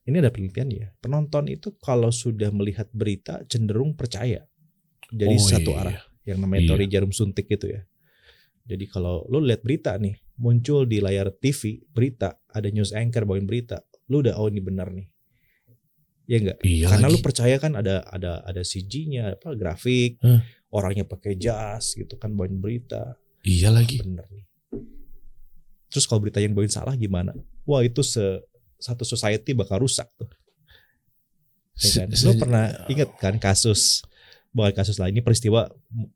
ini ada penelitian ya. Penonton itu kalau sudah melihat berita cenderung percaya. Jadi satu arah yang namanya teori jarum suntik gitu ya. Jadi kalau lu lihat berita nih, muncul di layar TV berita, ada news anchor bawain berita, lu udah ini benar nih. Ya enggak? Karena lu percaya kan ada CG-nya, apa grafik, orangnya pakai jas gitu kan bawain berita. Iya lagi. Bener nih. Terus kalau berita yang bawain salah gimana? Wah, itu satu society bakal rusak tuh. Ya kan? Lu pernah inget kan kasus bukan kasus lain, ini peristiwa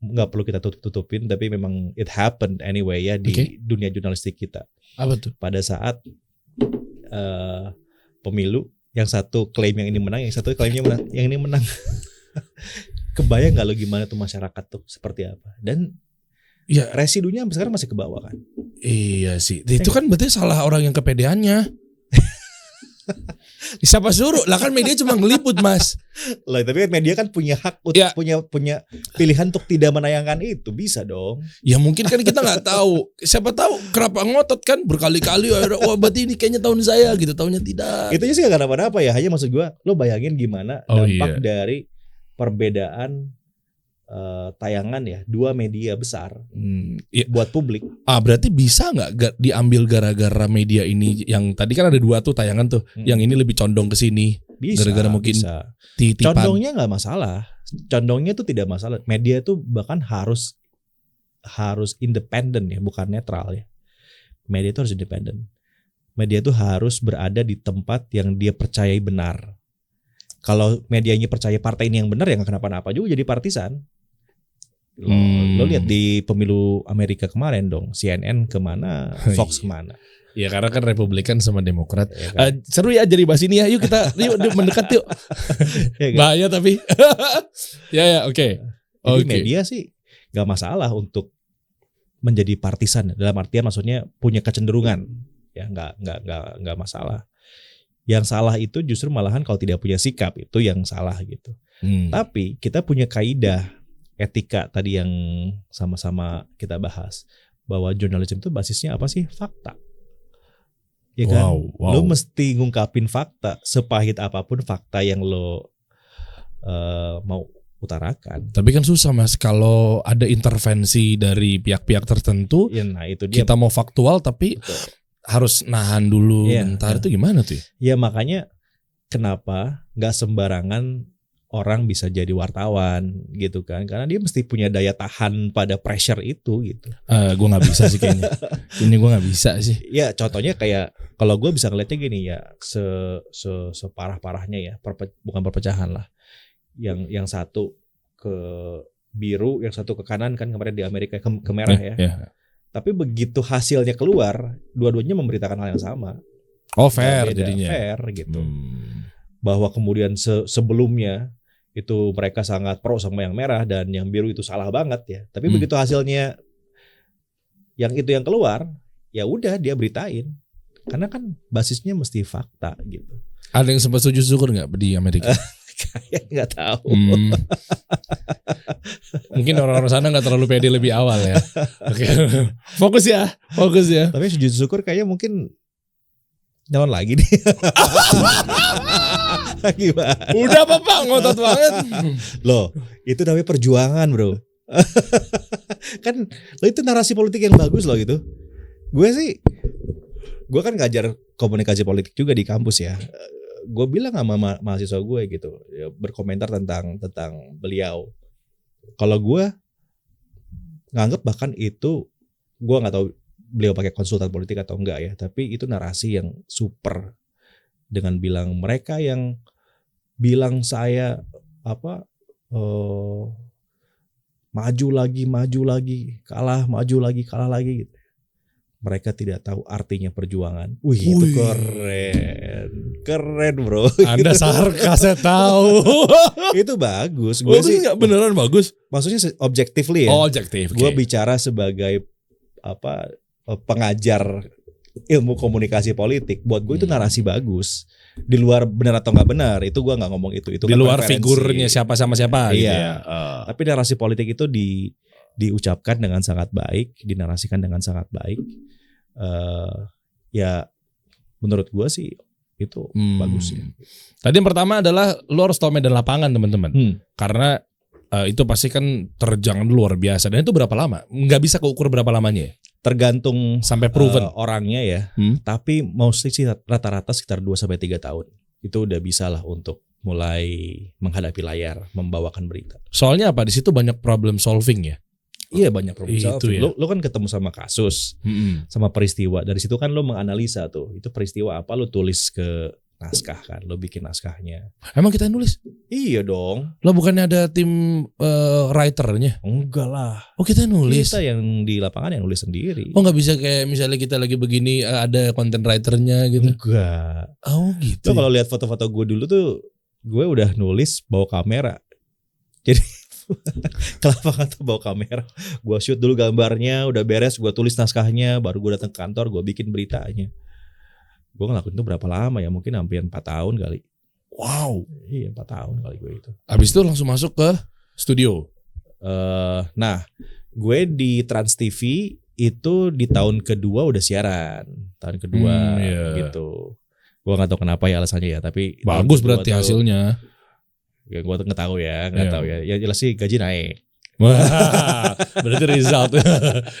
nggak perlu kita tutupin, tapi memang it happened anyway ya di dunia jurnalistik kita. Apa tuh? Pada saat pemilu, yang satu klaim yang ini menang, yang satu klaimnya menang, yang ini menang. Kebayang nggak lo gimana tuh masyarakat tuh seperti apa? Dan ya residunya sampai sekarang masih ke bawah kan? Iya sih. Itu kan berarti salah orang yang kepedeannya. Siapa suruh? Lah kan media cuma ngeliput, Mas. Lah tapi kan media kan punya hak punya pilihan untuk tidak menayangkan itu, bisa dong. Ya mungkin kan kita nggak tahu. Siapa tahu kenapa ngotot kan berkali-kali. Wah berarti ini kayaknya tahun saya gitu, tahunnya tidak. Itu sih nggak kenapa-napa ya. Hanya maksud gue, lo bayangin gimana dampak dari perbedaan tayangan ya dua media besar buat publik. Berarti bisa nggak diambil gara-gara media ini yang tadi kan ada dua tuh tayangan tuh, yang ini lebih condong ke sini. Bisa, gara-gara mungkin titipan. Condongnya nggak masalah. Condongnya tuh tidak masalah. Media tuh bahkan harus independen ya, bukan netral ya. Media tuh harus independen. Media tuh harus berada di tempat yang dia percayai benar. Kalau medianya percaya partai ini yang benar, ya nggak kenapa-napa juga jadi partisan. Lo lihat di pemilu Amerika kemarin dong, CNN kemana, Fox kemana. Ya karena kan Republikan sama Demokrat. Ya, kan? Seru ya jadi bahas ini ya. Yuk kita mendekat yuk. Ya, kan? Bahaya tapi. ya oke. Jadi media sih nggak masalah untuk menjadi partisan. Dalam artian maksudnya punya kecenderungan. Ya nggak masalah. Yang salah itu justru malahan kalau tidak punya sikap, itu yang salah gitu. Tapi kita punya kaidah etika tadi yang sama-sama kita bahas, bahwa jurnalisme itu basisnya apa sih? Fakta. Ya kan? Wow. Lo mesti ngungkapin fakta, sepahit apapun fakta yang lo mau utarakan. Tapi kan susah, Mas, kalau ada intervensi dari pihak-pihak tertentu. Ya, nah itu dia. Kita mau faktual tapi harus nahan dulu bentar, itu gimana tuh? Ya makanya kenapa nggak sembarangan orang bisa jadi wartawan gitu kan, karena dia mesti punya daya tahan pada pressure itu gitu. Gue nggak bisa sih kayaknya. Ini gue nggak bisa sih. Ya contohnya kayak kalau gue bisa ngeliatnya gini ya, separah-parahnya ya, bukan perpecahan lah. Yang satu ke biru, yang satu ke kanan kan kemarin di Amerika ke merah ya. Tapi begitu hasilnya keluar, dua-duanya memberitakan hal yang sama. Oh fair jadinya. Fair gitu. Bahwa kemudian sebelumnya itu mereka sangat pro sama yang merah dan yang biru itu salah banget ya. Tapi begitu hasilnya yang itu yang keluar, ya udah dia beritain. Karena kan basisnya mesti fakta gitu. Ada yang sempat sujud syukur nggak di Amerika? Kayak nggak tahu. Mungkin orang-orang sana nggak terlalu pede lebih awal ya. Oke. Fokus ya. Tapi sujud syukur kayaknya mungkin nyalon lagi nih. Gimana? Udah Pak, ngotot banget. Loh, itu namanya perjuangan, bro. Kan lo itu narasi politik yang bagus loh gitu. Gue kan ngajar komunikasi politik juga di kampus ya. Gue bilang sama mahasiswa gue gitu, ya, berkomentar tentang beliau. Kalau gue nganggep bahkan itu, gue nggak tahu beliau pakai konsultan politik atau enggak ya, tapi itu narasi yang super dengan bilang mereka yang bilang saya maju lagi, kalah lagi gitu. Mereka tidak tahu artinya perjuangan. Itu keren bro. Anda sarkas, saya tahu. Itu bagus. Gue sih nggak beneran bagus. Maksudnya objectively ya. Oh, objektif. Gue bicara sebagai pengajar ilmu komunikasi politik. Buat gue itu narasi bagus. Di luar benar atau nggak benar, itu gue nggak ngomong itu. Itu di kan luar referensi. Figurnya siapa sama siapa. Iya. Gitu ya. Tapi narasi politik itu diucapkan dengan sangat baik, dinarasikan dengan sangat baik. Ya menurut gue sih itu bagus ya. Tadi yang pertama adalah lo harus tahu medan lapangan teman-teman. Karena itu pasti kan terjang luar biasa. Dan itu berapa lama? Nggak bisa keukur berapa lamanya ya? Tergantung sampai proven orangnya ya. Tapi mostly sih rata-rata sekitar 2-3 tahun. Itu udah bisa lah untuk mulai menghadapi layar, membawakan berita. Soalnya apa? Di situ banyak problem solving ya. Iya banyak problem solving. Ya? Lo kan ketemu sama kasus, sama peristiwa. Dari situ kan lo menganalisa tuh. Itu peristiwa apa, lo tulis ke naskah kan, lo bikin naskahnya. Emang kita yang nulis? Iya dong. Lo bukannya ada tim writernya? Enggak lah. Oh kita yang nulis. Kita yang di lapangan yang nulis sendiri. Oh nggak bisa kayak misalnya kita lagi begini ada content writernya gitu? Enggak. Oh gitu. Lo kalau lihat foto-foto gue dulu tuh, gue udah nulis bawa kamera. Jadi kenapa tuh bawa kamera? Gue shoot dulu gambarnya, udah beres, gue tulis naskahnya, baru gue datang ke kantor, gue bikin beritanya. Gue ngelakuin itu berapa lama ya? Mungkin hampir 4 tahun kali. Wow. Iya 4 tahun kali gue itu. Habis itu langsung masuk ke studio. Nah, gue di Trans TV itu di tahun kedua udah siaran. Tahun kedua gitu. Gue gak tahu kenapa ya alasannya ya, tapi bagus berarti hasilnya. Ya gue nggak tahu ya, Ya jelas sih gaji naik. Wah, berarti result.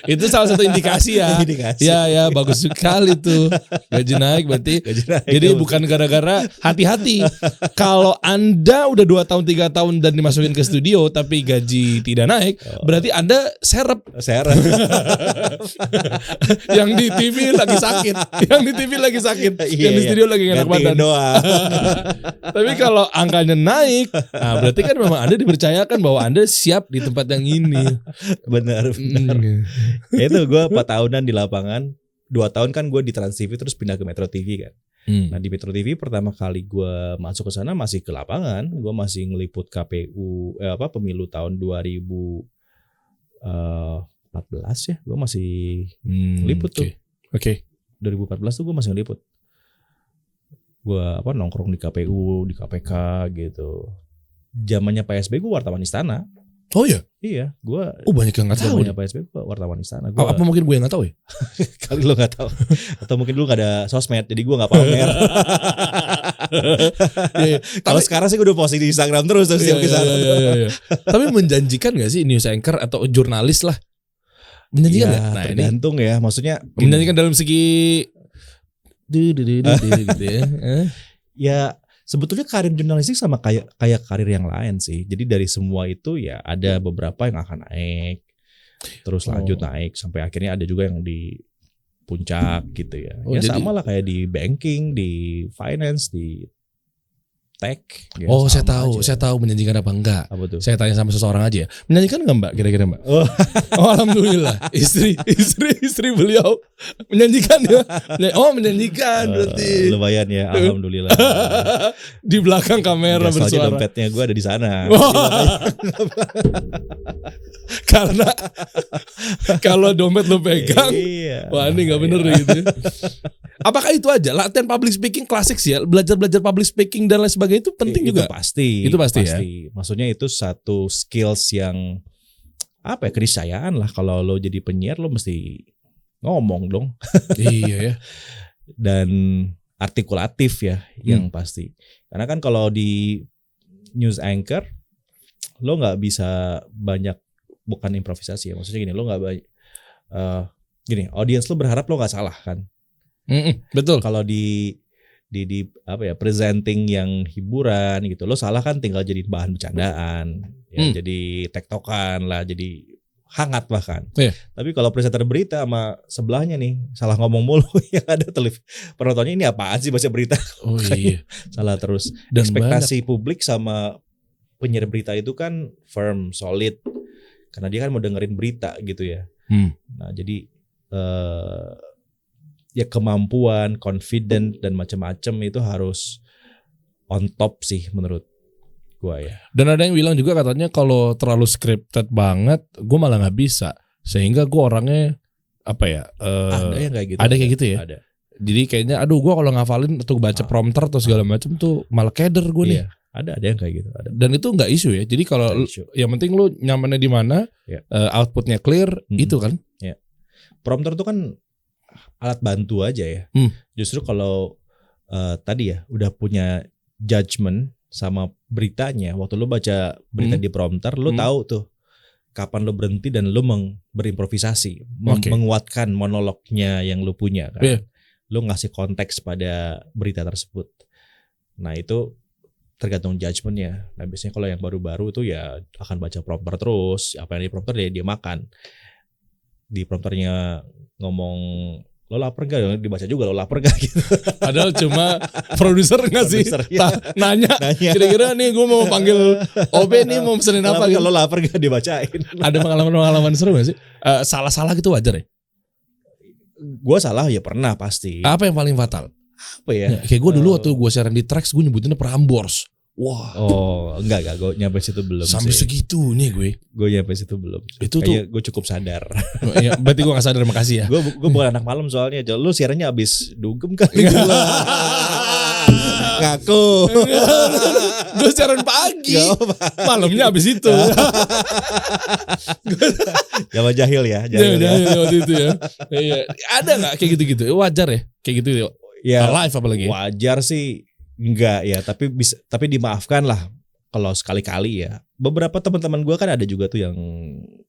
Itu salah satu indikasi ya. Ya, bagus sekali tuh. Gaji naik berarti. Jadi bukan gara-gara, hati-hati. Kalau Anda udah 2 tahun 3 tahun dan dimasukin ke studio tapi gaji tidak naik, berarti Anda serep. Yang di TV lagi sakit. Yang di studio lagi enak badan. Tapi kalau angkanya naik, nah berarti kan memang Anda dipercayakan bahwa Anda siap di tempat yang ini. Benar. Ya itu gue 4 tahunan di lapangan. 2 tahun kan gue di Trans TV terus pindah ke Metro TV kan. Nah di Metro TV pertama kali gue masuk ke sana masih ke lapangan. Gue masih ngeliput KPU pemilu tahun 2014 ya. Gue masih ngeliput tuh. Oke. 2014 tuh gue masih ngeliput. Gue nongkrong di KPU, di KPK gitu. Zamannya PSB gue wartawan istana. Oh ya? Iya, gue. Banyak yang nggak tahu. Zamannya PSB gue wartawan istana. Apa mungkin gue yang nggak tahu ya? Kali lo nggak tahu. Atau mungkin dulu nggak ada sosmed, jadi gue nggak pamer. Kalau sekarang sih gue udah posting di Instagram terus setiap kesana. Tapi menjanjikan nggak sih news anchor atau jurnalis lah? Menjanjikan nggak? Nah, tergantung ya. Maksudnya menjanjikan dalam segi gitu ya. Ya. Sebetulnya karir jurnalistik sama kayak karir yang lain sih. Jadi dari semua itu ya ada beberapa yang akan naik, terus lanjut naik sampai akhirnya ada juga yang di puncak gitu ya. Ya jadi, sama lah kayak di banking, di finance, di tech. Ya saya tahu menjanjikan apa enggak. Apa tuh? Saya tanya sama seseorang aja ya. Menjanjikan enggak Mbak kira-kira Mbak? Alhamdulillah. Istri beliau menjanjikan ya. Menjanjikan berarti. Lumayan ya, alhamdulillah. Di belakang kamera bersuara. Soalnya dompetnya gue ada di sana. Karena kalau dompet lo pegang, wah ini nggak bener gitu. Apakah itu aja? Latihan public speaking klasik sih ya. Belajar public speaking dan lain sebagainya itu penting juga. Itu pasti ya. Maksudnya itu satu skills yang keniscayaan lah. Kalau lo jadi penyiar lo mesti ngomong dong. Iya ya. Dan artikulatif ya yang pasti. Karena kan kalau di news anchor lo nggak bisa banyak, bukan improvisasi ya. Maksudnya gini, lo nggak audiens lo berharap lo nggak salah kan. Betul. Kalau di presenting yang hiburan gitu, lo salah kan tinggal jadi bahan bercandaan, ya, jadi tektokan lah, jadi hangat bahkan. Tapi kalau presenter berita sama sebelahnya nih salah ngomong mulu, yang ada penontonnya ini apaan sih baca berita? Salah terus. Dan ekspektasi publik sama penyiar berita itu kan firm, solid, karena dia kan mau dengerin berita gitu ya. Nah jadi ya kemampuan, confident dan macam-macam itu harus on top sih menurut gua ya. Dan ada yang bilang juga katanya kalau terlalu scripted banget, gua malah nggak bisa. Sehingga gua orangnya ada yang kayak gitu. Ada kayak gitu ya. Ada. Jadi kayaknya gua kalau ngafalin atau baca prompter atau segala macam tuh malah keder gua nih. Ada yang kayak gitu. Ada. Dan itu nggak isu ya. Jadi kalau yang penting lu nyamannya di mana, outputnya clear, itu kan. Ya. Prompter tuh kan alat bantu aja ya. Justru kalau tadi ya udah punya judgement sama beritanya, waktu lo baca berita di prompter, lo tahu tuh kapan lo berhenti dan lo berimprovisasi, menguatkan monolognya yang lo punya kan. Lo ngasih konteks pada berita tersebut. Nah itu tergantung judgementnya. Nah biasanya kalau yang baru-baru tuh ya akan baca prompter terus, apa yang di prompter dia makan. Di prompternya ngomong lo lapar gak? Dibaca juga lo lapar gak gitu. Padahal cuma produser ngasih nanya. Kira-kira nih gue mau panggil OB nih mau pesenin apa gitu. Lo lapar gak dibacain. Ada pengalaman seru gak sih? Salah-salah gitu wajar ya? Gue salah ya pernah pasti. Apa yang paling fatal? Apa ya? Kayak gue dulu waktu gue siaran di Trax gue nyebutinnya Prambors. Wah. Oh, enggak, gue nyampe situ belum. Sampai sih. Segitu nih gue. Gue nyampe situ belum. Itu tuh gue cukup sadar. Ya, berarti gue gak sadar, makasih ya. Gue bukan anak malam soalnya. Lu siarannya abis dugem kali. Ngaku. Gue siaran pagi. Malamnya abis itu. Zaman jahil ya. Jahil waktu itu ya. Ada gak kayak gitu-gitu? Wajar ya? Kayak gitu ya. Live apalagi. Wajar sih. Enggak ya, tapi dimaafkan lah kalau sekali-kali ya. Beberapa teman-teman gue kan ada juga tuh yang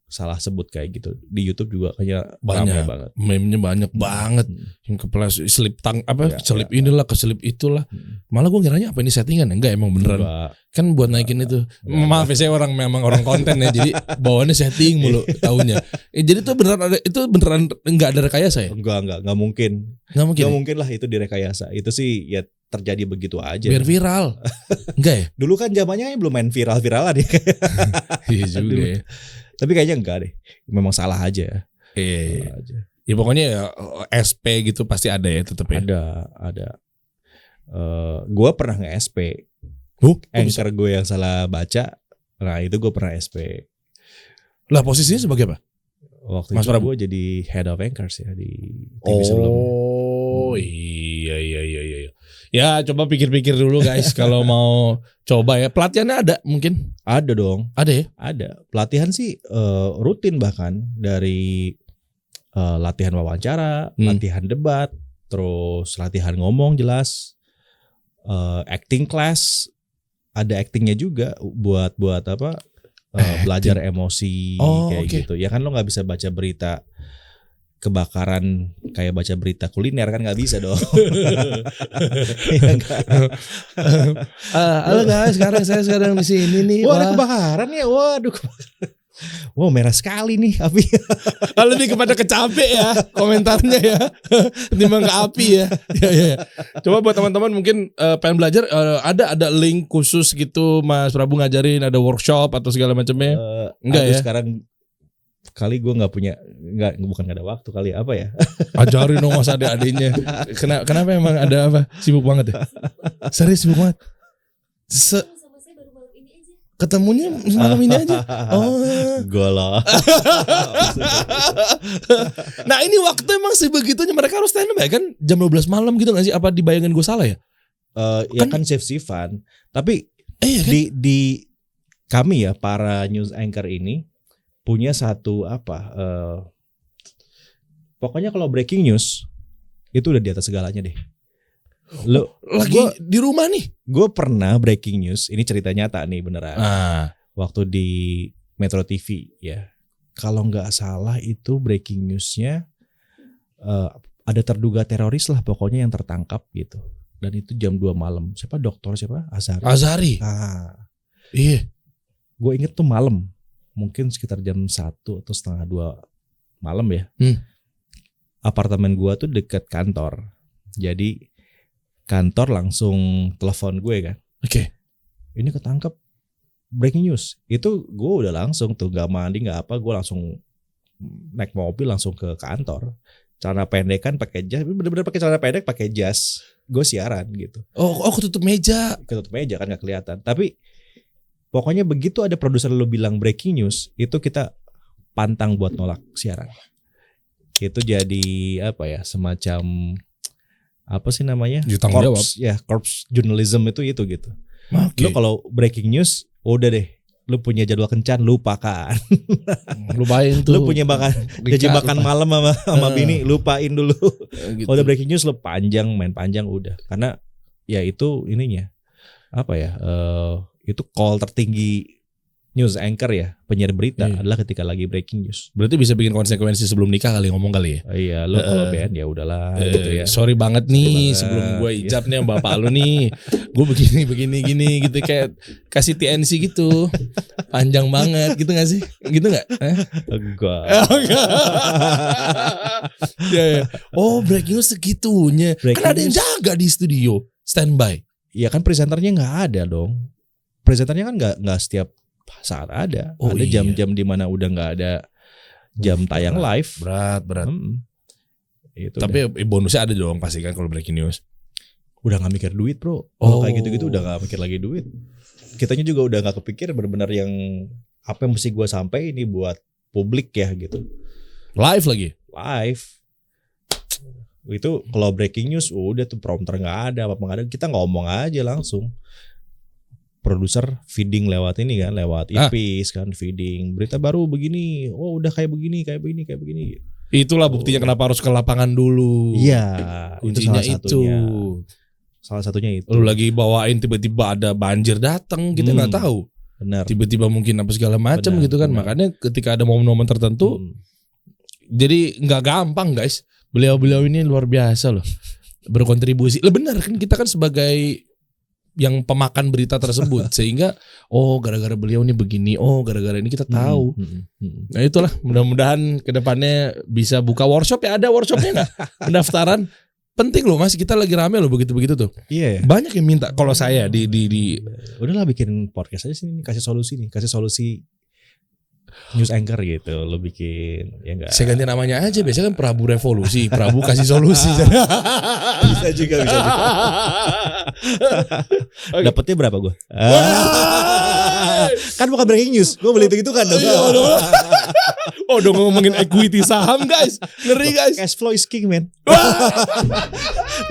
salah sebut kayak gitu di YouTube juga kayaknya banyak banget. Meme-nya banyak banget. Yang keplas selip selip inilah, keselip itulah. Malah gue ngiranya apa ini settingan? Enggak, emang beneran. Enggak. Kan buat naikin itu. Maaf ya, saya memang orang konten ya. Jadi bawaannya setting mulu tahunnya. Jadi itu beneran enggak ada rekayasa ya? Enggak mungkin. Enggak mungkin lah itu direkayasa. Itu sih ya terjadi begitu aja. Biar viral. Enggak ya? Dulu kan zamannya belum main viral-viralan ya. Iya juga ya. Tapi kayaknya enggak deh. Memang salah aja. Iya. Ya pokoknya ya, SP gitu pasti ada ya tetap ya. Ada. Gue pernah nge-SP. Anchor gue yang salah baca. Nah itu gue pernah SP. Lah posisinya sebagai apa? Waktu Mas itu gue jadi head of anchors ya di TV sebelumnya. Oh iya. Ya coba pikir-pikir dulu guys kalau mau coba ya. Pelatihannya ada mungkin? Ada dong. Ada ya? Ada. Pelatihan sih rutin bahkan dari latihan wawancara, latihan debat, terus latihan ngomong jelas, acting class, ada actingnya juga buat apa? Belajar emosi kayak gitu. Ya kan lo nggak bisa baca berita kebakaran kayak baca berita kuliner kan nggak bisa dong. Halo guys, sekarang di sini nih. Wah, ada kebakaran ya. Waduh. Wow, merah sekali nih api. Lebih kepada kecape ya komentarnya ya. Ketimbang ke api ya. Ya. Coba buat teman-teman mungkin pengen belajar, ada link khusus gitu Mas Prabu ngajarin, ada workshop atau segala macamnya. Enggak ya? Sekarang kali gue bukan gak ada waktu kali apa ya. Ajarin dong mas adik-adiknya. Kenapa emang ada apa? Sibuk banget ya? Serius sibuk banget? Ketemunya malam ini aja. Golah. Nah ini waktu emang sebegitunya mereka harus stand up ya kan? Jam 12 malam gitu gak sih? Apa dibayangin gue salah ya? Ya kan shift-shiftan. Tapi kan? di kami ya para news anchor ini punya satu pokoknya kalau breaking news itu udah di atas segalanya deh. Lo lagi di rumah nih. Gue pernah breaking news, ini cerita nyata nih beneran. Waktu di Metro TV ya. Kalau nggak salah itu breaking newsnya ada terduga teroris lah pokoknya yang tertangkap gitu. Dan itu jam 2 malam. Siapa dokter siapa? Azhari. Iya. Gue inget tuh malam. Mungkin sekitar jam 1 atau setengah 2 malam ya. Apartemen gue tuh dekat kantor. Jadi kantor langsung telepon gue kan. Oke. Ini ketangkep breaking news. Itu gue udah langsung tuh gak mandi gak apa. Gue langsung naik mobil langsung ke kantor. Celana pendek kan pakai jas. Bener-bener pakai celana pendek pakai jas. Gue siaran gitu. Oh ketutup meja. Ketutup meja kan gak kelihatan. Tapi pokoknya begitu ada produser lu bilang breaking news, itu kita pantang buat nolak siaran. Itu jadi apa ya, semacam apa sih namanya? Corps, ya corps journalism itu gitu. Okay. Lu kalau breaking news, udah deh, lu punya jadwal kencan, lupakan. Lupain tuh. Lu punya janji makan malam sama bini, lupain dulu. Gitu. Kalau udah breaking news, lu main panjang udah. Karena ya itu ininya apa ya? Itu call tertinggi news anchor ya, penyiar berita adalah ketika lagi breaking news. Berarti bisa bikin konsekuensi sebelum nikah kali ngomong kali ya. Iya, lu kalau BN ya udahlah gitu ya. Sorry banget nih sebelum gue ijab nih sama bapak lu nih. Gue begini gini gitu kayak kasih TNC gitu. Panjang banget gitu gak sih? Gitu gak? Enggak. Ya. Oh, breaking news segitunya. Kan ada yang jaga di studio, standby. Iya kan presenternya nggak ada dong. Presenternya kan nggak setiap saat ada. Ada jam-jam di mana udah nggak ada jam tayang live. Berat. Itu tapi bonusnya ada dong pasti kan kalau breaking news. Udah nggak mikir duit bro. Kalau kayak gitu-gitu udah nggak mikir lagi duit. Kitanya juga udah nggak kepikir benar-benar yang apa yang mesti gue sampai ini buat publik ya gitu. Live lagi. Live. Itu kalau breaking news udah tuh prompter nggak ada apa nggak ada, kita ngomong aja langsung. Produser feeding lewat ini kan, lewat earpiece kan, feeding berita baru begini, oh udah kayak begini. Itulah buktinya kenapa harus ke lapangan dulu. Iya, kuncinya itu. Salah satunya itu. Lu lagi bawain tiba-tiba ada banjir datang, kita nggak tahu. Benar. Tiba-tiba mungkin apa segala macam gitu kan. Benar. Makanya ketika ada momen-momen tertentu, jadi nggak gampang guys. Beliau-beliau ini luar biasa loh, berkontribusi. Benar kan, kita kan sebagai yang pemakan berita tersebut sehingga gara-gara beliau ini begini, gara-gara ini kita tahu. Nah itulah, mudah-mudahan kedepannya bisa buka workshop ya. Ada workshopnya nggak? Pendaftaran penting loh mas, kita lagi rame loh begitu tuh. Iya. Banyak yang minta. Kalau saya di udahlah bikin podcast aja sini, kasih solusi news anchor gitu, lo bikin ya enggak. Saya ganti namanya aja, biasanya kan Prabu Revolusi, Prabu kasih solusi. bisa juga. Dapatnya berapa gue? Kan bukan breaking news, gue beli itu kan dong. Udah ngomongin equity saham guys, ngeri guys. Cash flow is king man.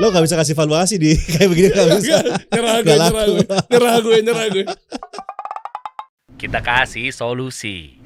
Lo gak bisa kasih valuasi di kayak begini, gak bisa. Nyerah gue. Kita kasih solusi.